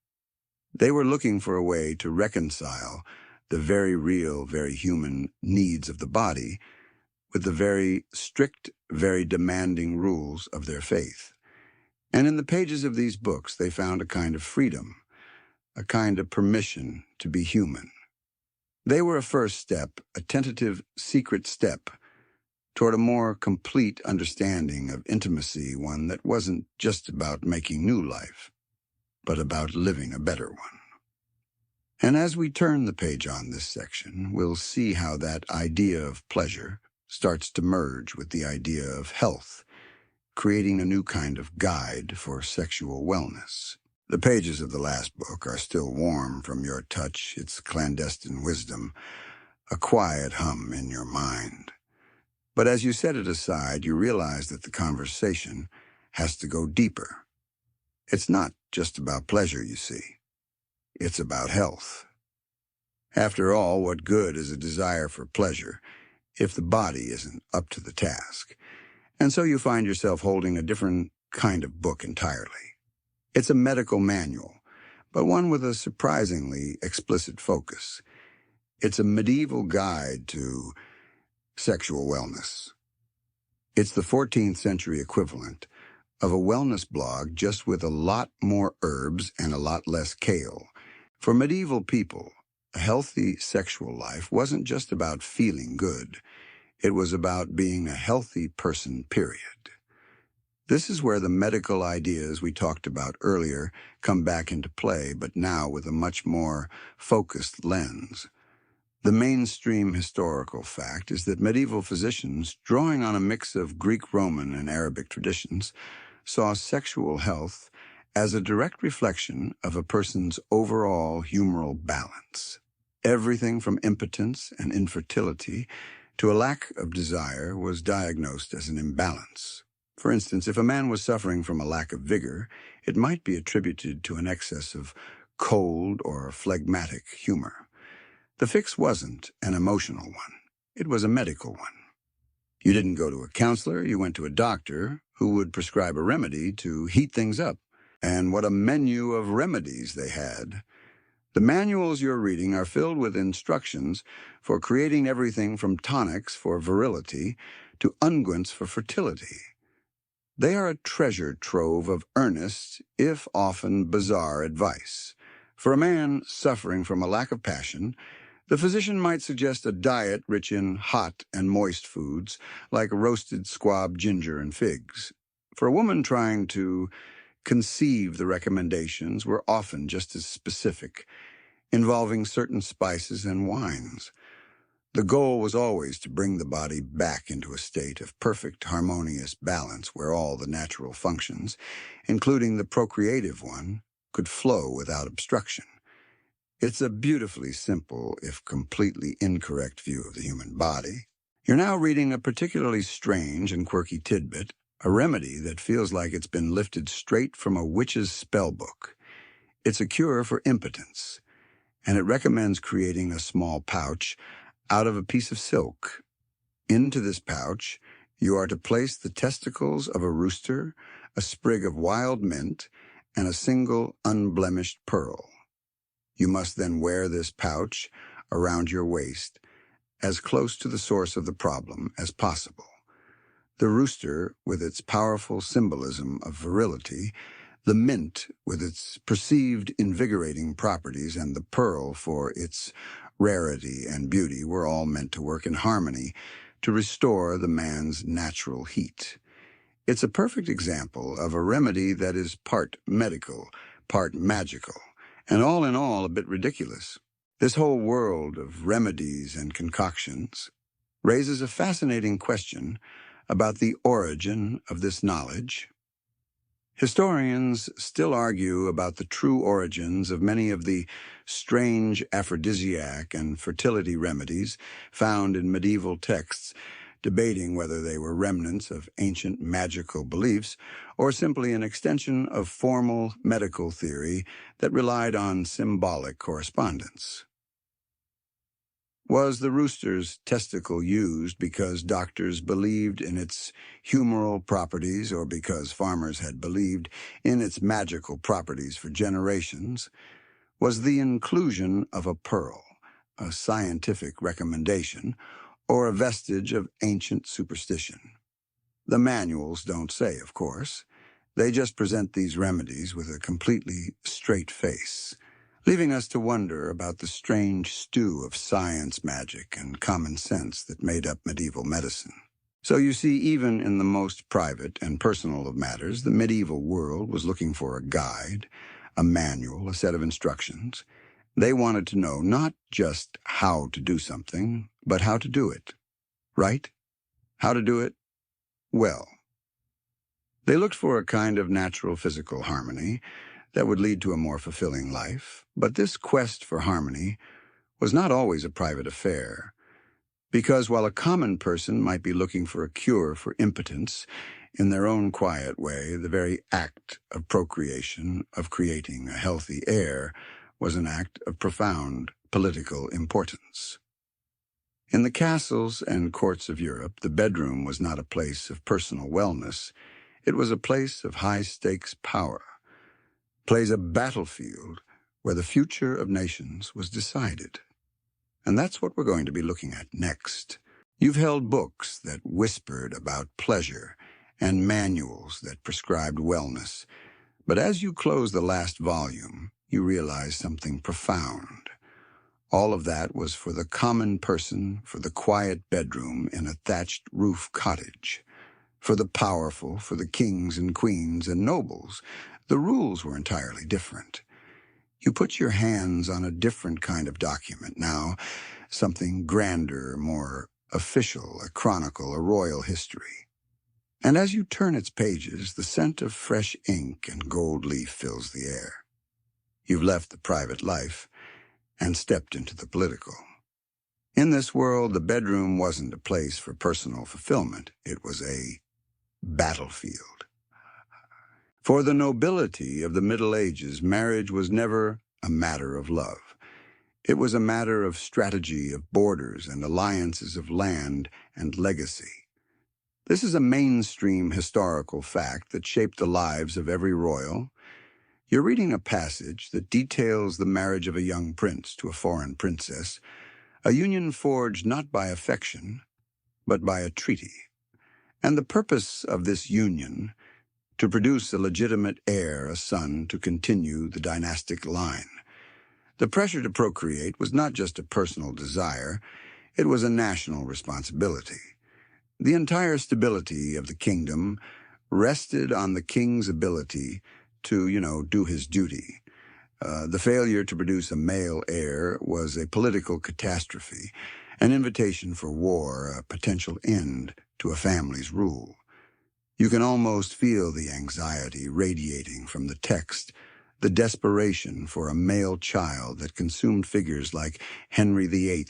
They were looking for a way to reconcile the very real, very human needs of the body with the very strict, very demanding rules of their faith. And in the pages of these books, they found a kind of freedom, a kind of permission to be human. They were a first step, a tentative, secret step toward a more complete understanding of intimacy, one that wasn't just about making new life, but about living a better one. And as we turn the page on this section, we'll see how that idea of pleasure starts to merge with the idea of health, creating a new kind of guide for sexual wellness. The pages of the last book are still warm from your touch, its clandestine wisdom, a quiet hum in your mind. But as you set it aside, you realize that the conversation has to go deeper. It's not just about pleasure, you see. It's about health. After all, what good is a desire for pleasure if the body isn't up to the task? And so you find yourself holding a different kind of book entirely. It's a medical manual, but one with a surprisingly explicit focus. It's a medieval guide to sexual wellness. It's the 14th century equivalent of a wellness blog, just with a lot more herbs and a lot less kale. For medieval people, a healthy sexual life wasn't just about feeling good. It was about being a healthy person, period. This is where the medical ideas we talked about earlier come back into play, but now with a much more focused lens. The mainstream historical fact is that medieval physicians, drawing on a mix of Greek, Roman, and Arabic traditions, saw sexual health as a direct reflection of a person's overall humoral balance. Everything from impotence and infertility to a lack of desire was diagnosed as an imbalance. For instance, if a man was suffering from a lack of vigor, it might be attributed to an excess of cold or phlegmatic humor. The fix wasn't an emotional one. It was a medical one. You didn't go to a counselor, you went to a doctor who would prescribe a remedy to heat things up. And what a menu of remedies they had. The manuals you're reading are filled with instructions for creating everything from tonics for virility to unguents for fertility. They are a treasure trove of earnest, if often bizarre, advice. For a man suffering from a lack of passion, the physician might suggest a diet rich in hot and moist foods like roasted squab, ginger, and figs. For a woman trying to conceive, the recommendations were often just as specific, involving certain spices and wines. The goal was always to bring the body back into a state of perfect harmonious balance where all the natural functions, including the procreative one, could flow without obstruction. It's a beautifully simple, if completely incorrect view of the human body. You're now reading a particularly strange and quirky tidbit, a remedy that feels like it's been lifted straight from a witch's spell book. It's a cure for impotence, and it recommends creating a small pouch out of a piece of silk. Into this pouch, you are to place the testicles of a rooster, a sprig of wild mint, and a single unblemished pearl. You must then wear this pouch around your waist, as close to the source of the problem as possible. The rooster, with its powerful symbolism of virility, the mint, with its perceived invigorating properties, and the pearl, for its rarity and beauty, were all meant to work in harmony to restore the man's natural heat. It's a perfect example of a remedy that is part medical, part magical, and all in all a bit ridiculous. This whole world of remedies and concoctions raises a fascinating question about the origin of this knowledge. Historians still argue about the true origins of many of the strange aphrodisiac and fertility remedies found in medieval texts, debating whether they were remnants of ancient magical beliefs or simply an extension of formal medical theory that relied on symbolic correspondence. Was the rooster's testicle used because doctors believed in its humoral properties or because farmers had believed in its magical properties for generations? Was the inclusion of a pearl a scientific recommendation or a vestige of ancient superstition? The manuals don't say, of course. They just present these remedies with a completely straight face, leaving us to wonder about the strange stew of science, magic, and common sense that made up medieval medicine. So you see, even in the most private and personal of matters, the medieval world was looking for a guide, a manual, a set of instructions. They wanted to know not just how to do something, but how to do it. Right? How to do it? Well. They looked for a kind of natural physical harmony that would lead to a more fulfilling life, but this quest for harmony was not always a private affair, because while a common person might be looking for a cure for impotence, in their own quiet way, the very act of procreation, of creating a healthy heir, was an act of profound political importance. In the castles and courts of Europe, the bedroom was not a place of personal wellness. It was a place of high-stakes power, plays a battlefield where the future of nations was decided. And that's what we're going to be looking at next. You've held books that whispered about pleasure and manuals that prescribed wellness. But as you close the last volume, you realize something profound. All of that was for the common person, for the quiet bedroom in a thatched roof cottage. For the powerful, for the kings and queens and nobles, the rules were entirely different. You put your hands on a different kind of document now, something grander, more official, a chronicle, a royal history. And as you turn its pages, the scent of fresh ink and gold leaf fills the air. You've left the private life and stepped into the political. In this world, the bedroom wasn't a place for personal fulfillment. It was a battlefield. For the nobility of the Middle Ages, marriage was never a matter of love. It was a matter of strategy, of borders and alliances, of land and legacy. This is a mainstream historical fact that shaped the lives of every royal. You're reading a passage that details the marriage of a young prince to a foreign princess, a union forged not by affection, but by a treaty. And the purpose of this union, to produce a legitimate heir, a son, to continue the dynastic line. The pressure to procreate was not just a personal desire, it was a national responsibility. The entire stability of the kingdom rested on the king's ability to, do his duty. The failure to produce a male heir was a political catastrophe, an invitation for war, a potential end to a family's rule. You can almost feel the anxiety radiating from the text, the desperation for a male child that consumed figures like Henry VIII,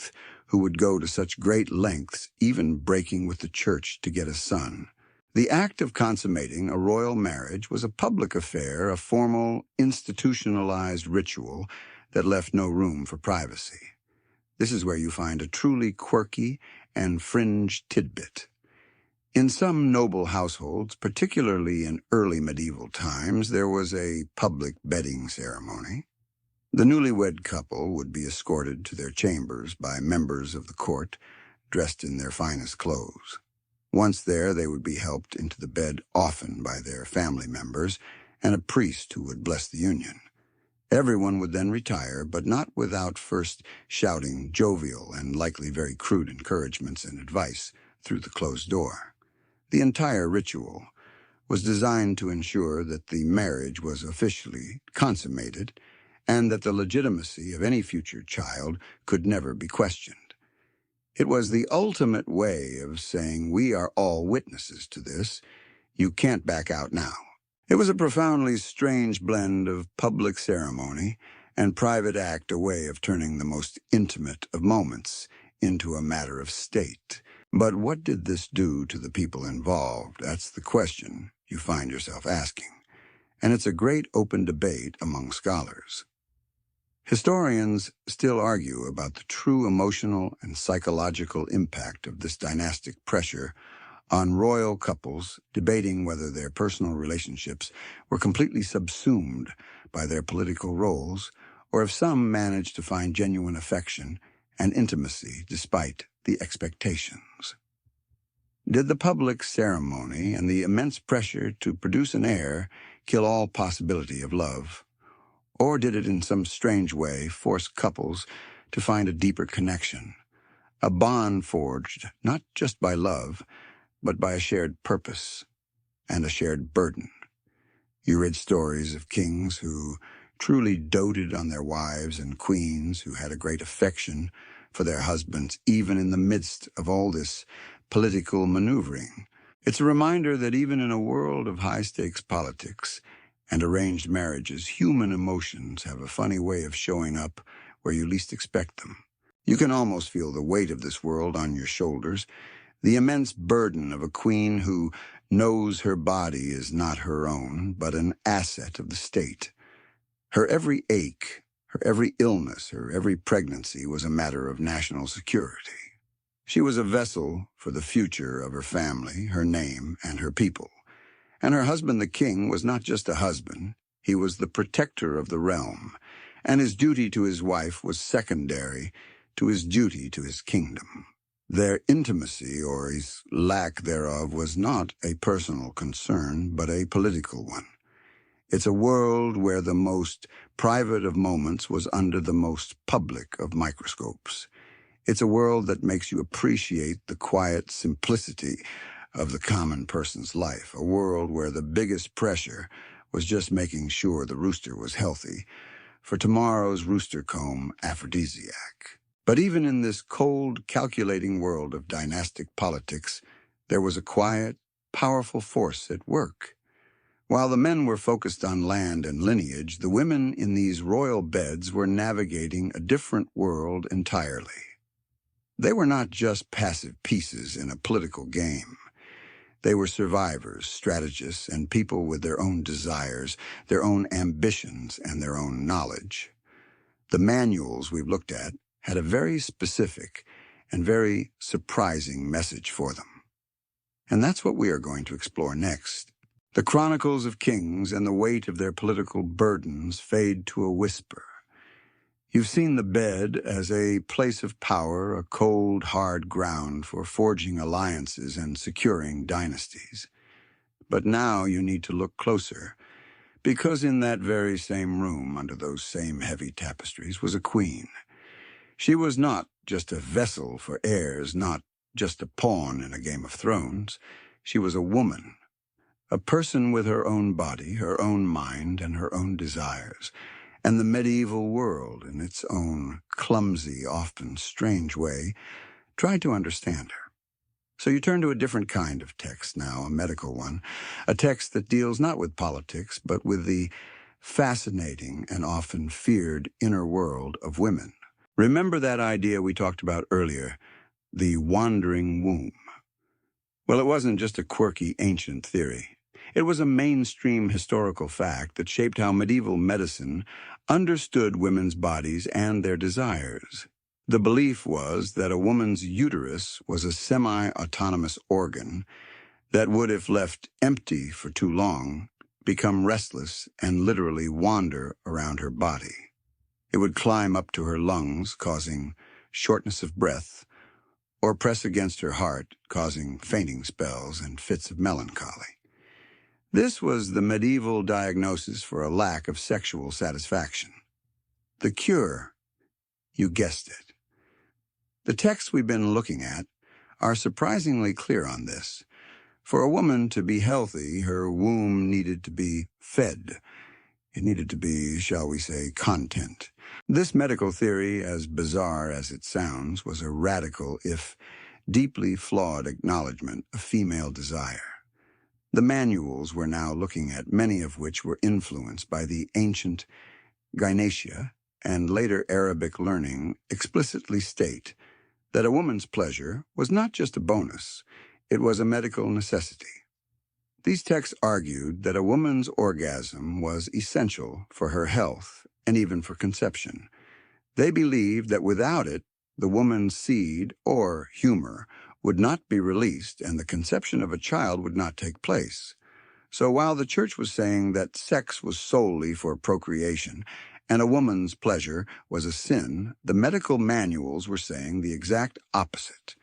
who would go to such great lengths, even breaking with the church to get a son. The act of consummating a royal marriage was a public affair, a formal, institutionalized ritual that left no room for privacy. This is where you find a truly quirky and fringe tidbit. In some noble households, particularly in early medieval times, there was a public bedding ceremony. The newlywed couple would be escorted to their chambers by members of the court, dressed in their finest clothes. Once there, they would be helped into the bed often by their family members and a priest who would bless the union. Everyone would then retire, but not without first shouting jovial and likely very crude encouragements and advice through the closed door. The entire ritual was designed to ensure that the marriage was officially consummated and that the legitimacy of any future child could never be questioned. It was the ultimate way of saying, we are all witnesses to this. You can't back out now. It was a profoundly strange blend of public ceremony and private act, a way of turning the most intimate of moments into a matter of state. But what did this do to the people involved? That's the question you find yourself asking. And it's a great open debate among scholars. Historians still argue about the true emotional and psychological impact of this dynastic pressure on royal couples, debating whether their personal relationships were completely subsumed by their political roles, or if some managed to find genuine affection and intimacy despite the expectations. Did the public ceremony and the immense pressure to produce an heir kill all possibility of love? Or did it in some strange way force couples to find a deeper connection, a bond forged not just by love, but by a shared purpose and a shared burden? You read stories of kings who truly doted on their wives and queens who had a great affection for their husbands, even in the midst of all this political maneuvering. It's a reminder that even in a world of high-stakes politics and arranged marriages, human emotions have a funny way of showing up where you least expect them. You can almost feel the weight of this world on your shoulders, the immense burden of a queen who knows her body is not her own, but an asset of the state. Her every ache, her every illness, her every pregnancy was a matter of national security. She was a vessel for the future of her family, her name, and her people. And her husband, the king, was not just a husband. He was the protector of the realm, and his duty to his wife was secondary to his duty to his kingdom. Their intimacy, or his lack thereof, was not a personal concern, but a political one. It's a world where the most private of moments was under the most public of microscopes. It's a world that makes you appreciate the quiet simplicity of the common person's life, a world where the biggest pressure was just making sure the rooster was healthy for tomorrow's rooster comb aphrodisiac. But even in this cold, calculating world of dynastic politics, there was a quiet, powerful force at work. While the men were focused on land and lineage, the women in these royal beds were navigating a different world entirely. They were not just passive pieces in a political game. They were survivors, strategists, and people with their own desires, their own ambitions, and their own knowledge. The manuals we've looked at had a very specific and very surprising message for them. And that's what we are going to explore next. The chronicles of kings and the weight of their political burdens fade to a whisper. You've seen the bed as a place of power, a cold, hard ground for forging alliances and securing dynasties. But now you need to look closer, because in that very same room, under those same heavy tapestries, was a queen. She was not just a vessel for heirs, not just a pawn in a Game of Thrones. She was a woman, a person with her own body, her own mind, and her own desires. And the medieval world, in its own clumsy, often strange way, tried to understand her. So you turn to a different kind of text now, a medical one, a text that deals not with politics, but with the fascinating and often feared inner world of women. Remember that idea we talked about earlier, the wandering womb? Well, it wasn't just a quirky ancient theory. It was a mainstream historical fact that shaped how medieval medicine understood women's bodies and their desires. The belief was that a woman's uterus was a semi-autonomous organ that would, if left empty for too long, become restless and literally wander around her body. It would climb up to her lungs, causing shortness of breath, or press against her heart, causing fainting spells and fits of melancholy. This was the medieval diagnosis for a lack of sexual satisfaction. The cure, you guessed it. The texts we've been looking at are surprisingly clear on this. For a woman to be healthy, her womb needed to be fed. It needed to be, shall we say, content. This medical theory, as bizarre as it sounds, was a radical, if deeply flawed acknowledgement of female desire. The manuals we're now looking at, many of which were influenced by the ancient Gynaecia and later Arabic learning, explicitly state that a woman's pleasure was not just a bonus, it was a medical necessity. These texts argued that a woman's orgasm was essential for her health and even for conception. They believed that without it, the woman's seed, or humor, would not be released and the conception of a child would not take place. So while the church was saying that sex was solely for procreation and a woman's pleasure was a sin, the medical manuals were saying the exact opposite.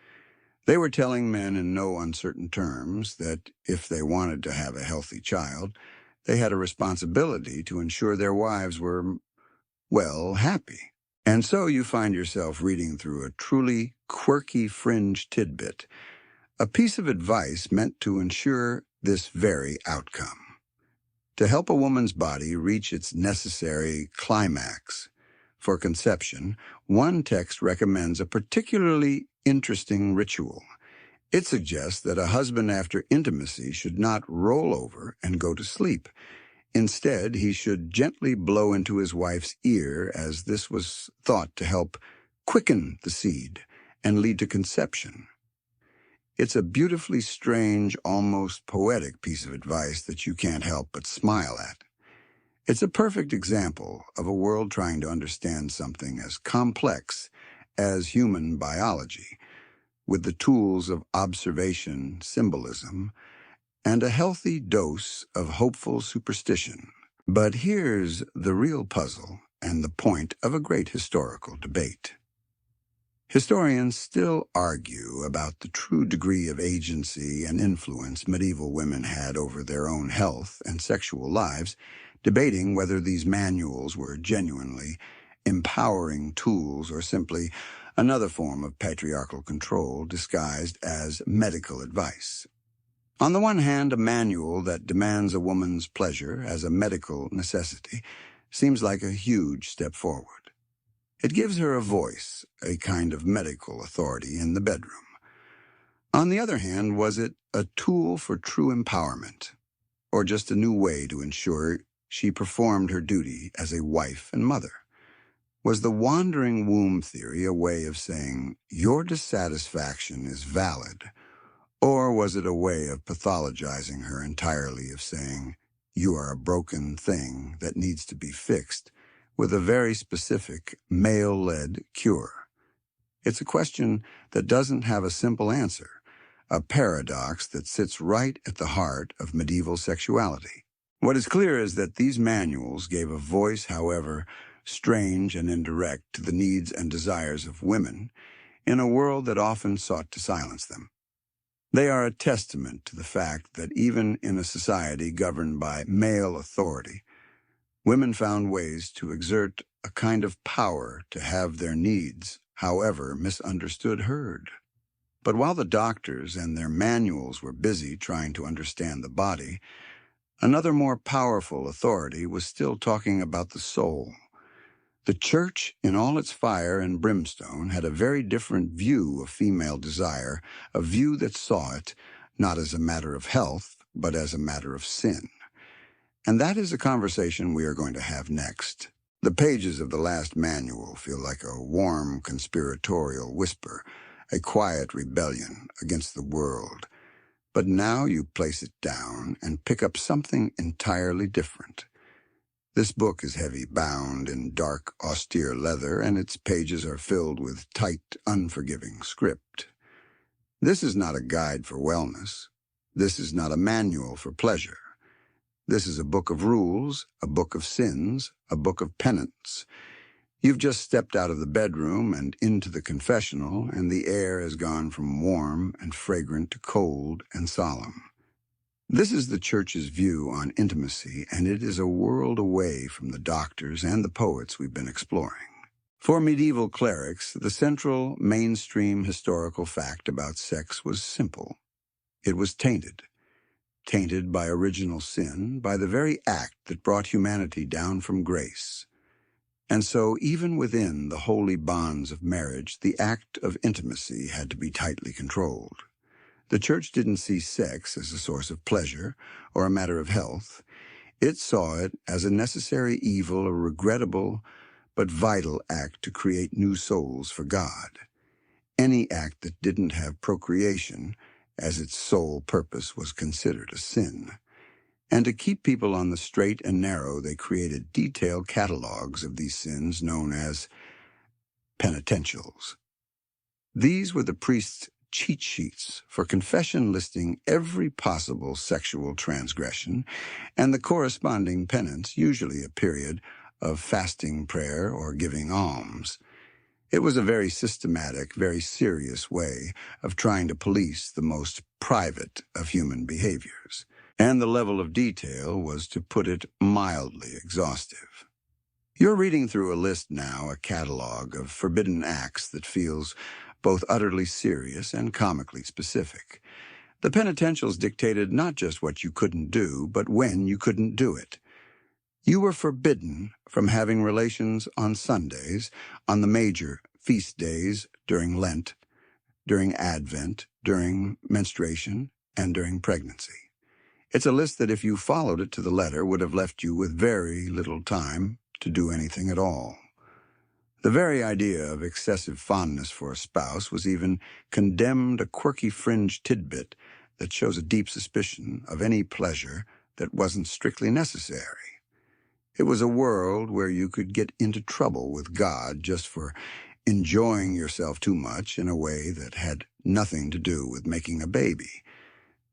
They were telling men in no uncertain terms that if they wanted to have a healthy child, they had a responsibility to ensure their wives were, well, happy. And so you find yourself reading through a truly quirky fringe tidbit, a piece of advice meant to ensure this very outcome. To help a woman's body reach its necessary climax for conception, one text recommends a particularly interesting ritual. It suggests that a husband after intimacy should not roll over and go to sleep. Instead, he should gently blow into his wife's ear, as this was thought to help quicken the seed and lead to conception. It's a beautifully strange, almost poetic piece of advice that you can't help but smile at. It's a perfect example of a world trying to understand something as complex as human biology, with the tools of observation, symbolism, and a healthy dose of hopeful superstition. But here's the real puzzle and the point of a great historical debate. Historians still argue about the true degree of agency and influence medieval women had over their own health and sexual lives, debating whether these manuals were genuinely empowering tools or simply another form of patriarchal control disguised as medical advice. On the one hand, a manual that demands a woman's pleasure as a medical necessity seems like a huge step forward. It gives her a voice, a kind of medical authority in the bedroom. On the other hand, was it a tool for true empowerment, or just a new way to ensure she performed her duty as a wife and mother? Was the wandering womb theory a way of saying, your dissatisfaction is valid, or was it a way of pathologizing her entirely, of saying, you are a broken thing that needs to be fixed, with a very specific male-led cure? It's a question that doesn't have a simple answer, a paradox that sits right at the heart of medieval sexuality. What is clear is that these manuals gave a voice, however strange and indirect, to the needs and desires of women in a world that often sought to silence them. They are a testament to the fact that even in a society governed by male authority, women found ways to exert a kind of power to have their needs, however misunderstood, heard. But while the doctors and their manuals were busy trying to understand the body, another more powerful authority was still talking about the soul. The church, in all its fire and brimstone, had a very different view of female desire, a view that saw it not as a matter of health, but as a matter of sin. And that is a conversation we are going to have next. The pages of the last manual feel like a warm conspiratorial whisper, a quiet rebellion against the world. But now you place it down and pick up something entirely different. This book is heavy bound in dark, austere leather, and its pages are filled with tight, unforgiving script. This is not a guide for wellness. This is not a manual for pleasure. This is a book of rules, a book of sins, a book of penance. You've just stepped out of the bedroom and into the confessional, and the air has gone from warm and fragrant to cold and solemn. This is the Church's view on intimacy, and it is a world away from the doctors and the poets we've been exploring. For medieval clerics, the central, mainstream historical fact about sex was simple. It was tainted by original sin, by the very act that brought humanity down from grace. And so, even within the holy bonds of marriage, the act of intimacy had to be tightly controlled. The Church didn't see sex as a source of pleasure or a matter of health. It saw it as a necessary evil, a regrettable but vital act to create new souls for God. Any act that didn't have procreation as its sole purpose was considered a sin. And to keep people on the straight and narrow, they created detailed catalogs of these sins known as penitentials. These were the priests' cheat sheets for confession, listing every possible sexual transgression and the corresponding penance, usually a period of fasting, prayer, or giving alms. It was a very systematic, very serious way of trying to police the most private of human behaviors. And the level of detail was, to put it mildly, exhaustive. You're reading through a list now, a catalog of forbidden acts that feels both utterly serious and comically specific. The penitentials dictated not just what you couldn't do, but when you couldn't do it. You were forbidden from having relations on Sundays, on the major feast days, during Lent, during Advent, during menstruation, and during pregnancy. It's a list that, if you followed it to the letter, would have left you with very little time to do anything at all. The very idea of excessive fondness for a spouse was even condemned, a quirky fringe tidbit that shows a deep suspicion of any pleasure that wasn't strictly necessary. It was a world where you could get into trouble with God just for enjoying yourself too much in a way that had nothing to do with making a baby.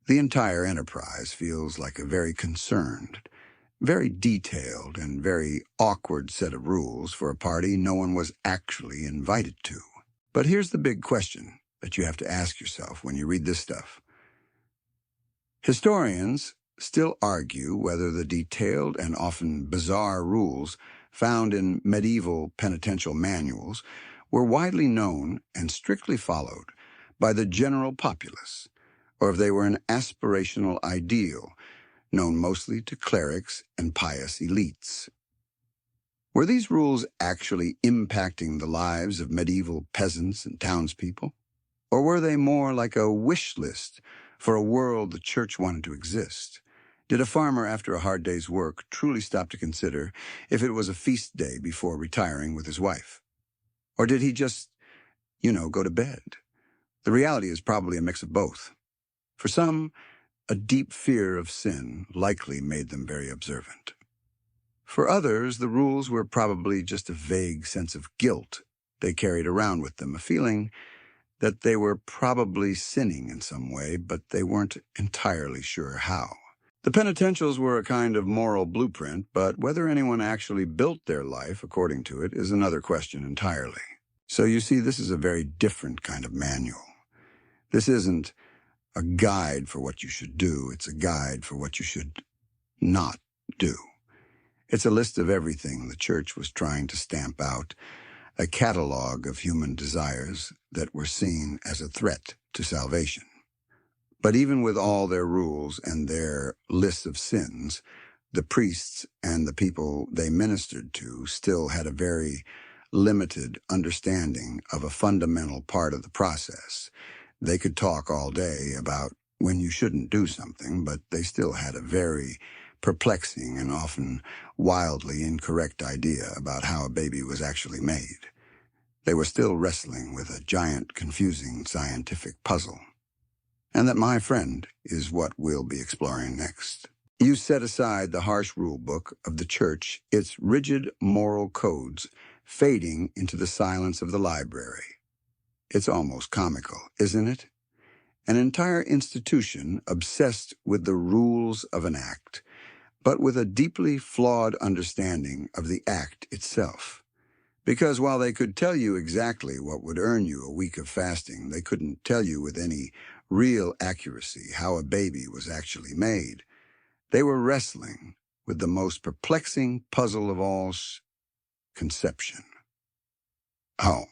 The entire enterprise feels like a very concerned, very detailed, and very awkward set of rules for a party no one was actually invited to. But here's the big question that you have to ask yourself when you read this stuff. Historians still argue whether the detailed and often bizarre rules found in medieval penitential manuals were widely known and strictly followed by the general populace, or if they were an aspirational ideal, known mostly to clerics and pious elites. Were these rules actually impacting the lives of medieval peasants and townspeople? Or were they more like a wish list for a world the church wanted to exist? Did a farmer after a hard day's work truly stop to consider if it was a feast day before retiring with his wife? Or did he just, go to bed? The reality is probably a mix of both. For some, a deep fear of sin likely made them very observant. For others, the rules were probably just a vague sense of guilt they carried around with them, a feeling that they were probably sinning in some way, but they weren't entirely sure how. The penitentials were a kind of moral blueprint, but whether anyone actually built their life according to it is another question entirely. So you see, this is a very different kind of manual. This isn't a guide for what you should do, it's a guide for what you should not do. It's a list of everything the church was trying to stamp out, a catalog of human desires that were seen as a threat to salvation. But even with all their rules and their lists of sins, the priests and the people they ministered to still had a very limited understanding of a fundamental part of the process. They could talk all day about when you shouldn't do something, but they still had a very perplexing and often wildly incorrect idea about how a baby was actually made. They were still wrestling with a giant, confusing scientific puzzle. And that, my friend, is what we'll be exploring next. You set aside the harsh rule book of the church, its rigid moral codes, fading into the silence of the library. It's almost comical, isn't it? An entire institution obsessed with the rules of an act, but with a deeply flawed understanding of the act itself. Because while they could tell you exactly what would earn you a week of fasting, they couldn't tell you with any real accuracy how a baby was actually made. They were wrestling with the most perplexing puzzle of all, conception. Oh,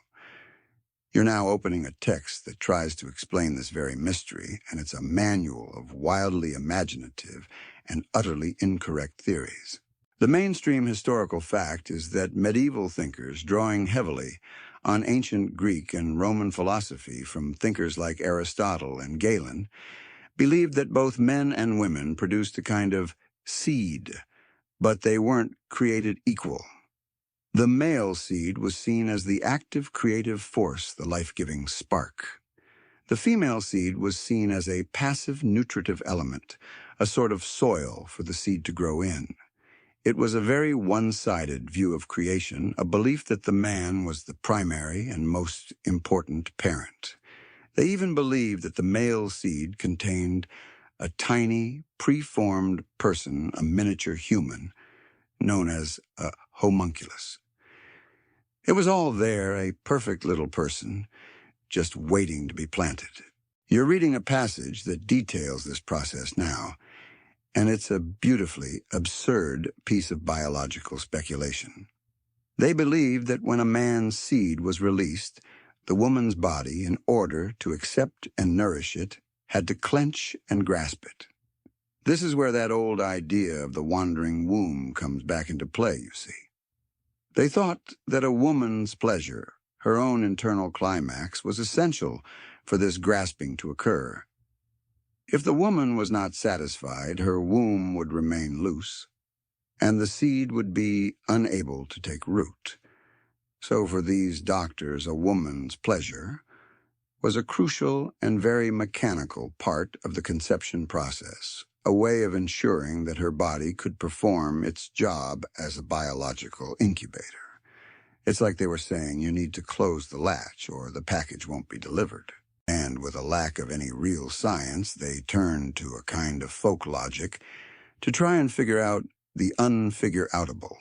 you're now opening a text that tries to explain this very mystery, and it's a manual of wildly imaginative and utterly incorrect theories. The mainstream historical fact is that medieval thinkers, drawing heavily on ancient Greek and Roman philosophy from thinkers like Aristotle and Galen, believed that both men and women produced a kind of seed, but they weren't created equal. The male seed was seen as the active creative force, the life-giving spark. The female seed was seen as a passive nutritive element, a sort of soil for the seed to grow in. It was a very one-sided view of creation, a belief that the man was the primary and most important parent. They even believed that the male seed contained a tiny, preformed person, a miniature human, known as a homunculus. It was all there, a perfect little person, just waiting to be planted. You're reading a passage that details this process now, and it's a beautifully absurd piece of biological speculation. They believed that when a man's seed was released, the woman's body, in order to accept and nourish it, had to clench and grasp it. This is where that old idea of the wandering womb comes back into play, you see. They thought that a woman's pleasure, her own internal climax, was essential for this grasping to occur. If the woman was not satisfied, her womb would remain loose, and the seed would be unable to take root. So for these doctors, a woman's pleasure was a crucial and very mechanical part of the conception process, a way of ensuring that her body could perform its job as a biological incubator. It's like they were saying, you need to close the latch or the package won't be delivered. And with a lack of any real science, they turned to a kind of folk logic to try and figure out the unfigure-outable.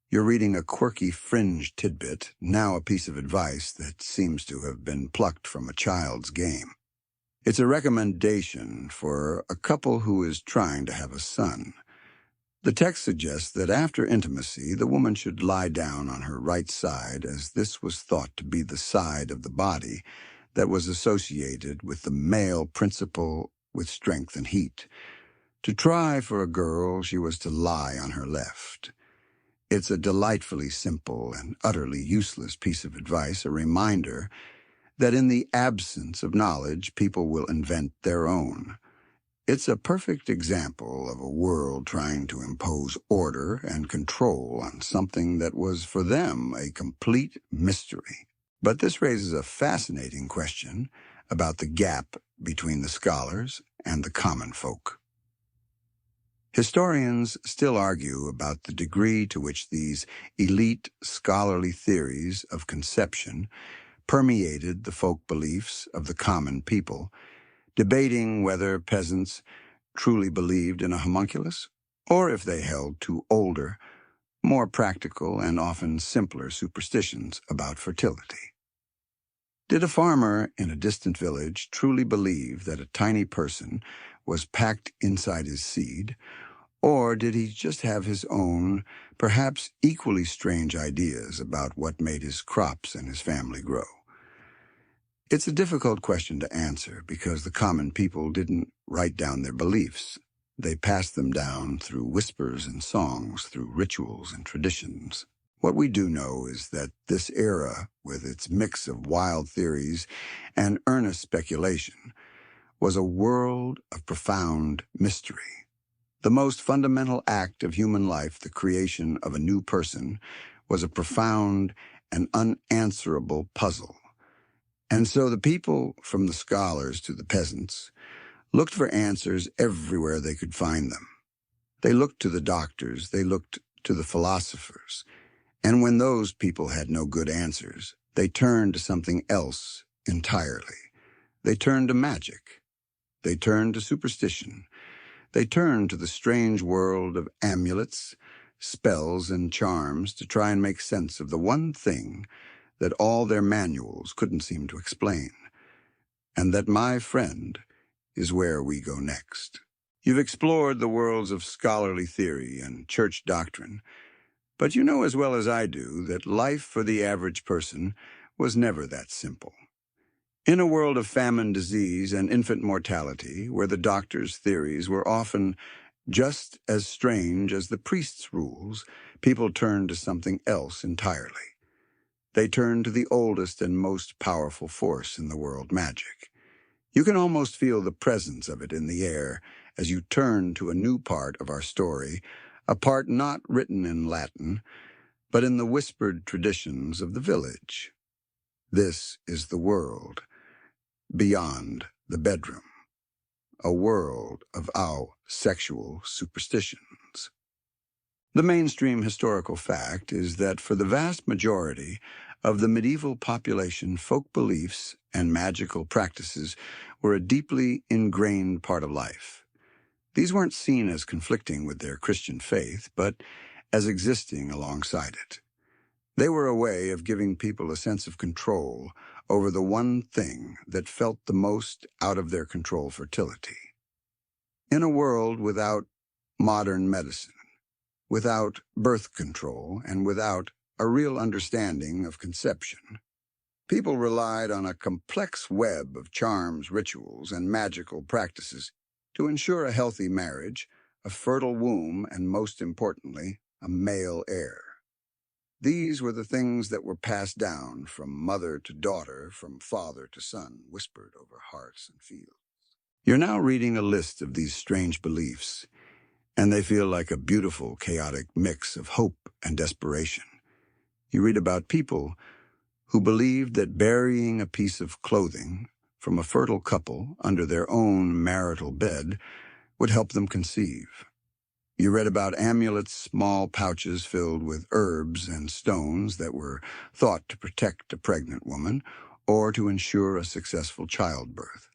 You're reading a quirky fringe tidbit, now a piece of advice that seems to have been plucked from a child's game. It's a recommendation for a couple who is trying to have a son. The text suggests that after intimacy, the woman should lie down on her right side, as this was thought to be the side of the body that was associated with the male principle with strength and heat. To try for a girl, she was to lie on her left. It's a delightfully simple and utterly useless piece of advice, a reminder that in the absence of knowledge, people will invent their own. It's a perfect example of a world trying to impose order and control on something that was for them a complete mystery. But this raises a fascinating question about the gap between the scholars and the common folk. Historians still argue about the degree to which these elite scholarly theories of conception permeated the folk beliefs of the common people, debating whether peasants truly believed in a homunculus, or if they held to older, more practical and often simpler superstitions about fertility. Did a farmer in a distant village truly believe that a tiny person was packed inside his seed, or did he just have his own, perhaps equally strange ideas about what made his crops and his family grow? It's a difficult question to answer because the common people didn't write down their beliefs. They passed them down through whispers and songs, through rituals and traditions. What we do know is that this era, with its mix of wild theories and earnest speculation, was a world of profound mystery. The most fundamental act of human life, the creation of a new person, was a profound and unanswerable puzzle. And so the people, from the scholars to the peasants, looked for answers everywhere they could find them. They looked to the doctors, they looked to the philosophers, and when those people had no good answers, they turned to something else entirely. They turned to magic. They turned to superstition. They turned to the strange world of amulets, spells, and charms to try and make sense of the one thing that all their manuals couldn't seem to explain. And that, my friend, is where we go next. You've explored the worlds of scholarly theory and church doctrine, but you know as well as I do that life for the average person was never that simple. In a world of famine, disease, and infant mortality, where the doctor's theories were often just as strange as the priest's rules, people turned to something else entirely. They turned to the oldest and most powerful force in the world, magic. You can almost feel the presence of it in the air as you turn to a new part of our story, a part not written in Latin, but in the whispered traditions of the village. This is the world beyond the bedroom, a world of our sexual superstitions. The mainstream historical fact is that for the vast majority of the medieval population, folk beliefs and magical practices were a deeply ingrained part of life. These weren't seen as conflicting with their Christian faith, but as existing alongside it. They were a way of giving people a sense of control over the one thing that felt the most out of their control: fertility. In a world without modern medicine, without birth control, and without a real understanding of conception, people relied on a complex web of charms, rituals, and magical practices to ensure a healthy marriage, a fertile womb, and most importantly, a male heir. These were the things that were passed down from mother to daughter, from father to son, whispered over hearts and fields. You're now reading a list of these strange beliefs, and they feel like a beautiful, chaotic mix of hope and desperation. You read about people who believed that burying a piece of clothing from a fertile couple under their own marital bed would help them conceive. You read about amulets, small pouches filled with herbs and stones that were thought to protect a pregnant woman or to ensure a successful childbirth.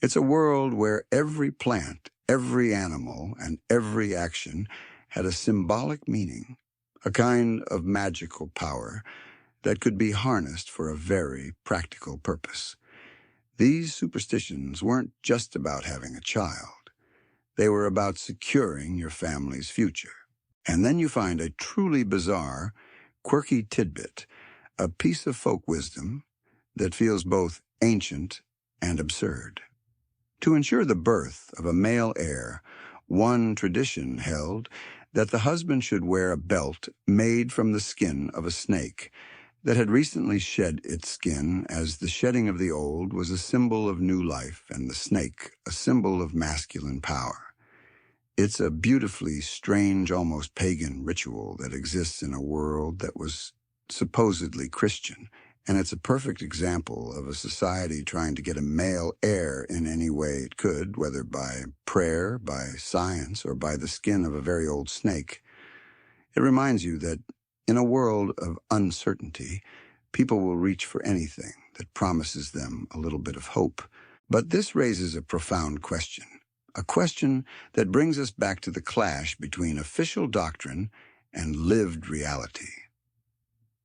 It's a world where every plant, every animal, and every action had a symbolic meaning, a kind of magical power that could be harnessed for a very practical purpose. These superstitions weren't just about having a child. They were about securing your family's future. And then you find a truly bizarre, quirky tidbit, a piece of folk wisdom that feels both ancient and absurd. To ensure the birth of a male heir, one tradition held that the husband should wear a belt made from the skin of a snake that had recently shed its skin, as the shedding of the old was a symbol of new life and the snake a symbol of masculine power. It's a beautifully strange, almost pagan ritual that exists in a world that was supposedly Christian, and it's a perfect example of a society trying to get a male heir in any way it could, whether by prayer, by science, or by the skin of a very old snake. It reminds you that in a world of uncertainty, people will reach for anything that promises them a little bit of hope. But this raises a profound question, a question that brings us back to the clash between official doctrine and lived reality.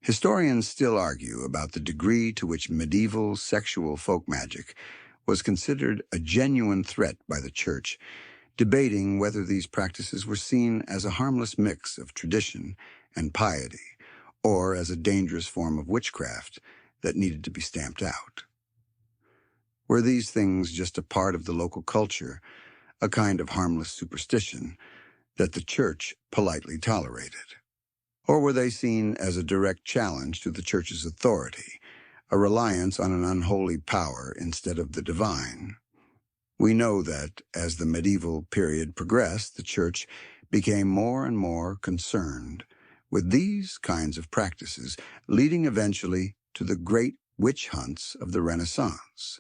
Historians still argue about the degree to which medieval sexual folk magic was considered a genuine threat by the Church, debating whether these practices were seen as a harmless mix of tradition and piety, or as a dangerous form of witchcraft that needed to be stamped out. Were these things just a part of the local culture, a kind of harmless superstition that the Church politely tolerated? Or were they seen as a direct challenge to the Church's authority, a reliance on an unholy power instead of the divine? We know that as the medieval period progressed, the Church became more and more concerned with these kinds of practices, leading eventually to the great witch hunts of the Renaissance.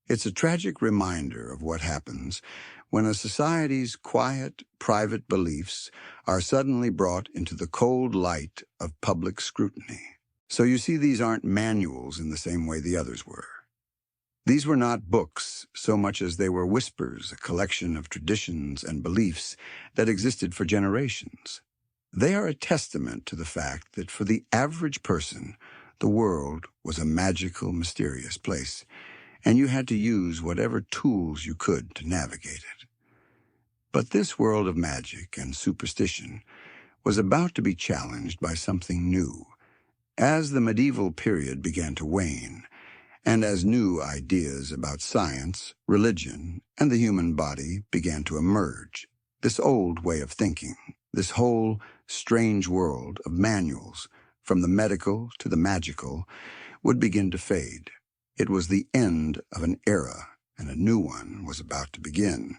It's a tragic reminder of what happens when a society's quiet, private beliefs are suddenly brought into the cold light of public scrutiny. So you see, these aren't manuals in the same way the others were. These were not books so much as they were whispers, a collection of traditions and beliefs that existed for generations. They are a testament to the fact that for the average person, the world was a magical, mysterious place, and you had to use whatever tools you could to navigate it. But this world of magic and superstition was about to be challenged by something new. As the medieval period began to wane, and as new ideas about science, religion, and the human body began to emerge, this old way of thinking, this whole strange world of manuals, from the medical to the magical, would begin to fade. It was the end of an era, and a new one was about to begin.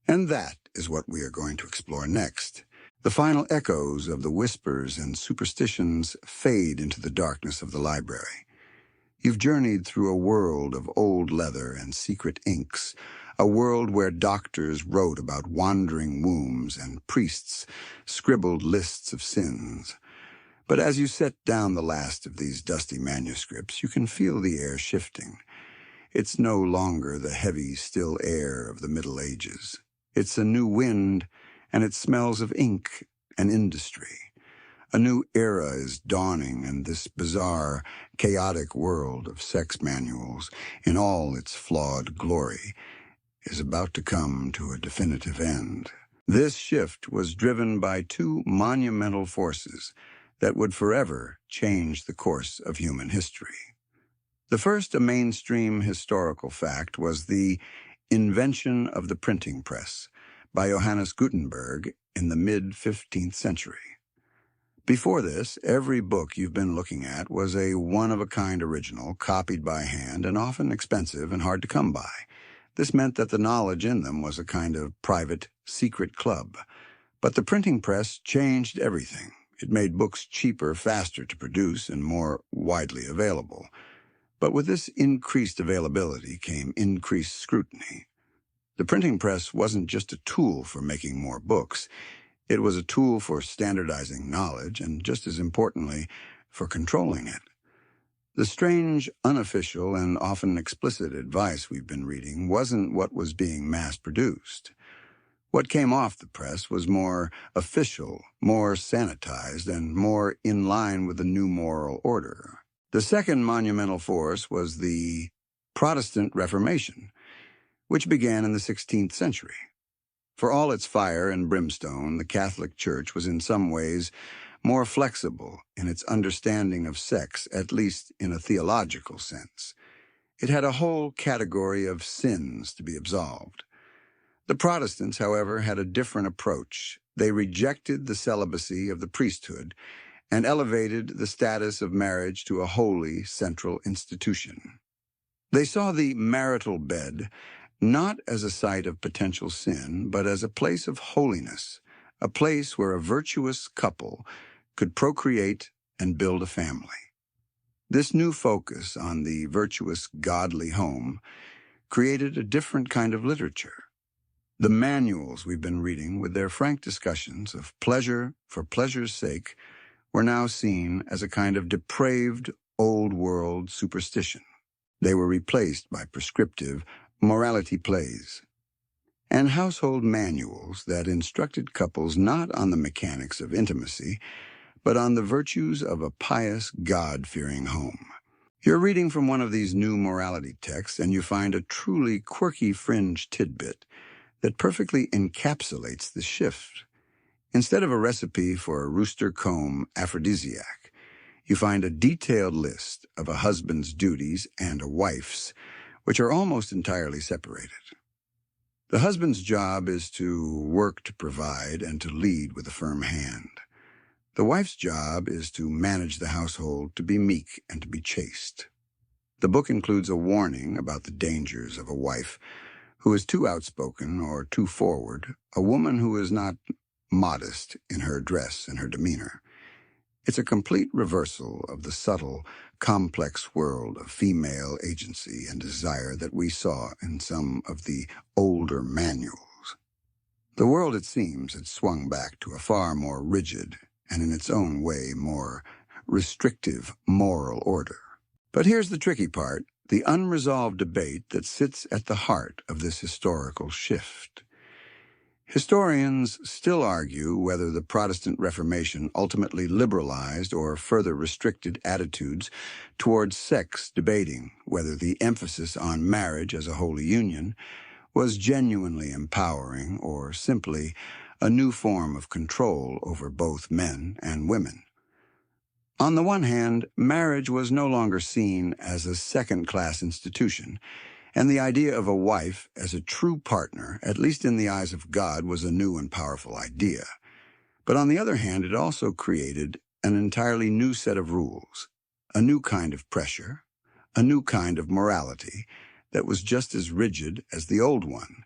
And that is what we are going to explore next. The final echoes of the whispers and superstitions fade into the darkness of the library. You've journeyed through a world of old leather and secret inks, a world where doctors wrote about wandering wombs and priests scribbled lists of sins. But as you set down the last of these dusty manuscripts, you can feel the air shifting. It's no longer the heavy, still air of the Middle Ages. It's a new wind, and it smells of ink and industry. A new era is dawning, and this bizarre, chaotic world of sex manuals, in all its flawed glory, is about to come to a definitive end. This shift was driven by two monumental forces that would forever change the course of human history. The first, a mainstream historical fact, was the invention of the printing press by Johannes Gutenberg in the mid-15th century. Before this, every book you've been looking at was a one-of-a-kind original, copied by hand and often expensive and hard to come by. This meant that the knowledge in them was a kind of private, secret club. But the printing press changed everything. It made books cheaper, faster to produce, and more widely available. But with this increased availability came increased scrutiny. The printing press wasn't just a tool for making more books. It was a tool for standardizing knowledge and, just as importantly, for controlling it. The strange, unofficial, and often explicit advice we've been reading wasn't what was being mass-produced. What came off the press was more official, more sanitized, and more in line with the new moral order. The second monumental force was the Protestant Reformation, which began in the 16th century. For all its fire and brimstone, the Catholic Church was in some ways more flexible in its understanding of sex, at least in a theological sense. It had a whole category of sins to be absolved. The Protestants, however, had a different approach. They rejected the celibacy of the priesthood and elevated the status of marriage to a holy central institution. They saw the marital bed not as a site of potential sin, but as a place of holiness, a place where a virtuous couple could procreate and build a family. This new focus on the virtuous, godly home created a different kind of literature. The manuals we've been reading, with their frank discussions of pleasure for pleasure's sake, were now seen as a kind of depraved, old-world superstition. They were replaced by prescriptive morality plays and household manuals that instructed couples not on the mechanics of intimacy, but on the virtues of a pious, God-fearing home. You're reading from one of these new morality texts, and you find a truly quirky fringe tidbit that perfectly encapsulates the shift. Instead of a recipe for a rooster comb aphrodisiac, you find a detailed list of a husband's duties and a wife's, which are almost entirely separated. The husband's job is to work to provide and to lead with a firm hand. The wife's job is to manage the household, to be meek and to be chaste. The book includes a warning about the dangers of a wife who is too outspoken or too forward, a woman who is not modest in her dress and her demeanor. It's a complete reversal of the subtle, complex world of female agency and desire that we saw in some of the older manuals. The world, it seems, had swung back to a far more rigid and in its own way more restrictive moral order. But here's the tricky part, the unresolved debate that sits at the heart of this historical shift. Historians still argue whether the Protestant Reformation ultimately liberalized or further restricted attitudes towards sex, debating whether the emphasis on marriage as a holy union was genuinely empowering or simply a new form of control over both men and women. On the one hand, marriage was no longer seen as a second-class institution, and the idea of a wife as a true partner, at least in the eyes of God, was a new and powerful idea. But on the other hand, it also created an entirely new set of rules, a new kind of pressure, a new kind of morality that was just as rigid as the old one,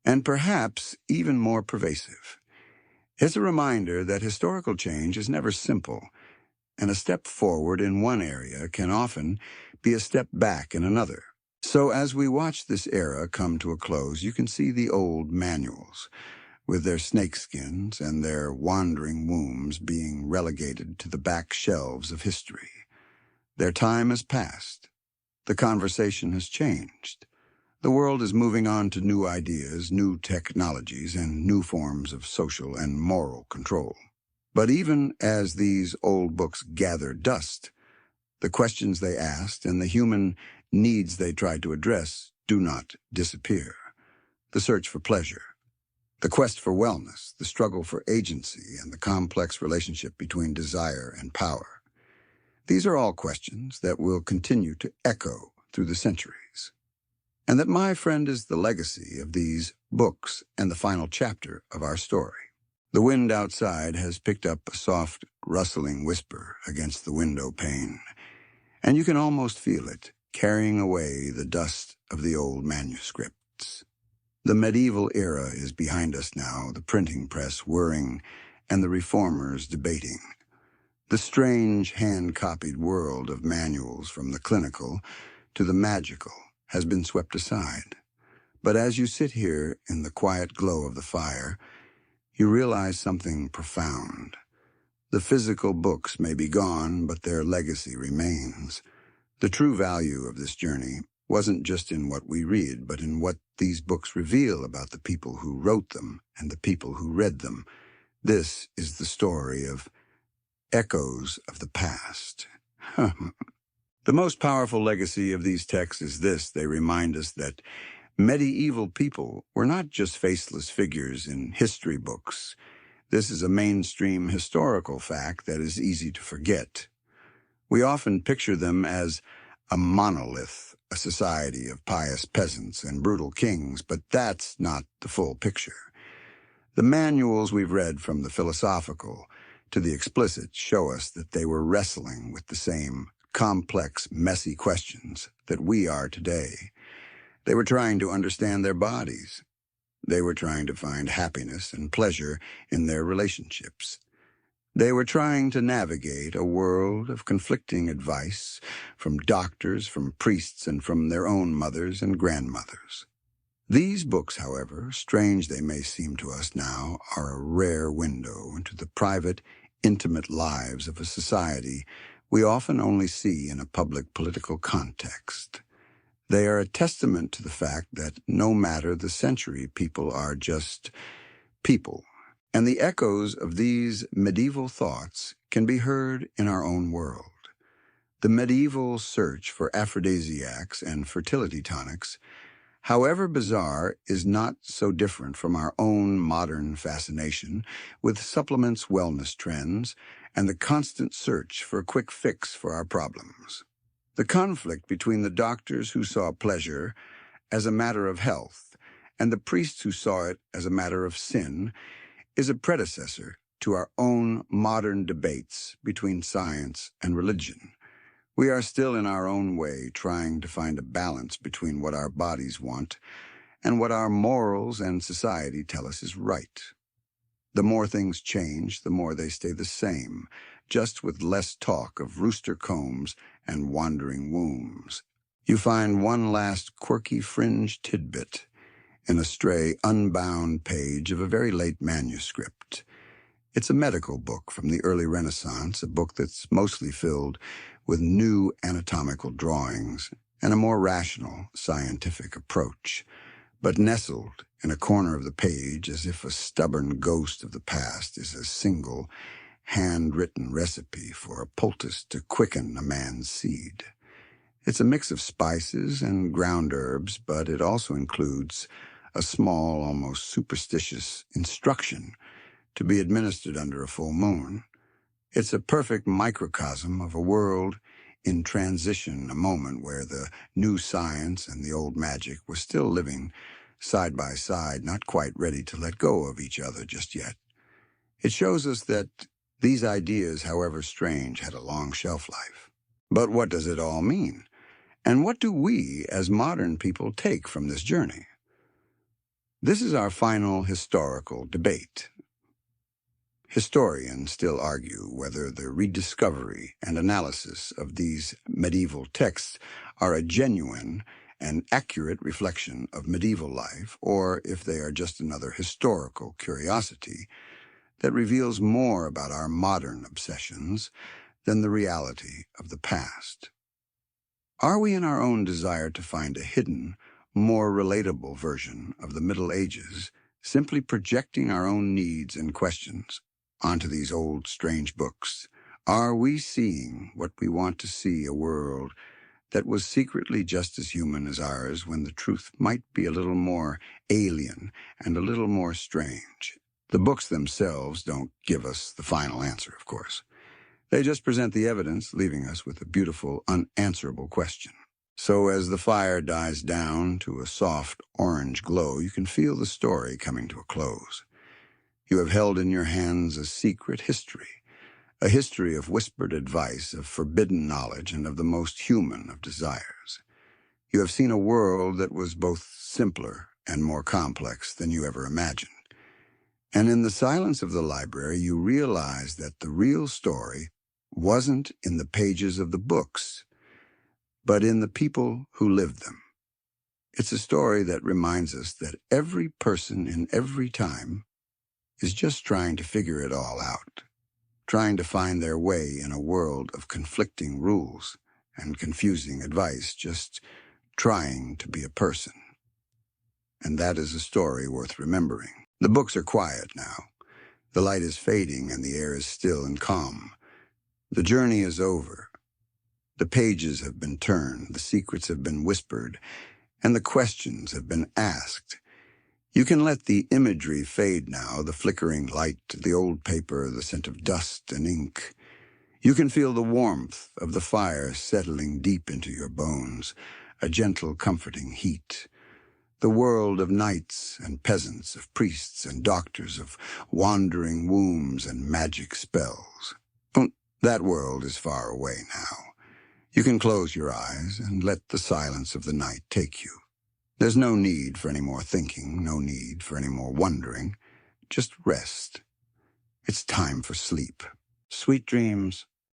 and perhaps even more pervasive. It's a reminder that historical change is never simple, and a step forward in one area can often be a step back in another. So as we watch this era come to a close, you can see the old manuals, with their snakeskins and their wandering wombs being relegated to the back shelves of history. Their time has passed. The conversation has changed. The world is moving on to new ideas, new technologies, and new forms of social and moral control. But even as these old books gather dust, the questions they asked and the human needs they tried to address do not disappear. The search for pleasure, the quest for wellness, the struggle for agency, and the complex relationship between desire and power. These are all questions that will continue to echo through the centuries. And that, my friend, is the legacy of these books and the final chapter of our story. The wind outside has picked up a soft, rustling whisper against the window pane, and you can almost feel it carrying away the dust of the old manuscripts. The medieval era is behind us now, the printing press whirring and the reformers debating. The strange hand-copied world of manuals from the clinical to the magical has been swept aside. But as you sit here in the quiet glow of the fire, you realize something profound. The physical books may be gone, but their legacy remains. The true value of this journey wasn't just in what we read, but in what these books reveal about the people who wrote them and the people who read them. This is the story of echoes of the past. The most powerful legacy of these texts is this: they remind us that medieval people were not just faceless figures in history books. This is a mainstream historical fact that is easy to forget. We often picture them as a monolith, a society of pious peasants and brutal kings, but that's not the full picture. The manuals we've read from the philosophical to the explicit show us that they were wrestling with the same complex, messy questions that we are today. They were trying to understand their bodies. They were trying to find happiness and pleasure in their relationships. They were trying to navigate a world of conflicting advice from doctors, from priests, and from their own mothers and grandmothers. These books, however, strange they may seem to us now, are a rare window into the private, intimate lives of a society we often only see in a public political context. They are a testament to the fact that no matter the century, people are just people. And the echoes of these medieval thoughts can be heard in our own world. The medieval search for aphrodisiacs and fertility tonics, however bizarre, is not so different from our own modern fascination with supplements, wellness trends, and the constant search for a quick fix for our problems. The conflict between the doctors who saw pleasure as a matter of health and the priests who saw it as a matter of sin is a predecessor to our own modern debates between science and religion. We are still in our own way trying to find a balance between what our bodies want and what our morals and society tell us is right. The more things change, the more they stay the same, just with less talk of rooster combs and wandering wombs. You find one last quirky fringe tidbit in a stray, unbound page of a very late manuscript. It's a medical book from the early Renaissance, a book that's mostly filled with new anatomical drawings and a more rational, scientific approach. But nestled in a corner of the page, as if a stubborn ghost of the past, is a single, handwritten recipe for a poultice to quicken a man's seed. It's a mix of spices and ground herbs, but it also includes a small, almost superstitious instruction to be administered under a full moon. It's a perfect microcosm of a world in transition, a moment where the new science and the old magic were still living side by side, not quite ready to let go of each other just yet. It shows us that these ideas, however strange, had a long shelf life. But what does it all mean? And what do we, as modern people, take from this journey? This is our final historical debate. Historians still argue whether the rediscovery and analysis of these medieval texts are a genuine and accurate reflection of medieval life, or if they are just another historical curiosity that reveals more about our modern obsessions than the reality of the past. Are we, in our own desire to find a hidden, more relatable version of the Middle Ages, simply projecting our own needs and questions onto these old, strange books? Are we seeing what we want to see, a world that was secretly just as human as ours, when the truth might be a little more alien and a little more strange? The books themselves don't give us the final answer, of course. They just present the evidence, leaving us with a beautiful, unanswerable question. So as the fire dies down to a soft orange glow, you can feel the story coming to a close. You have held in your hands a secret history, a history of whispered advice, of forbidden knowledge, and of the most human of desires. You have seen a world that was both simpler and more complex than you ever imagined. And in the silence of the library, you realize that the real story wasn't in the pages of the books, but in the people who lived them. It's a story that reminds us that every person in every time is just trying to figure it all out, trying to find their way in a world of conflicting rules and confusing advice, just trying to be a person. And that is a story worth remembering. The books are quiet now. The light is fading and the air is still and calm. The journey is over. The pages have been turned, the secrets have been whispered, and the questions have been asked. You can let the imagery fade now, the flickering light, the old paper, the scent of dust and ink. You can feel the warmth of the fire settling deep into your bones, a gentle, comforting heat. The world of knights and peasants, of priests and doctors, of wandering wombs and magic spells. Well, that world is far away now. You can close your eyes and let the silence of the night take you. There's no need for any more thinking, no need for any more wondering. Just rest. It's time for sleep. Sweet dreams.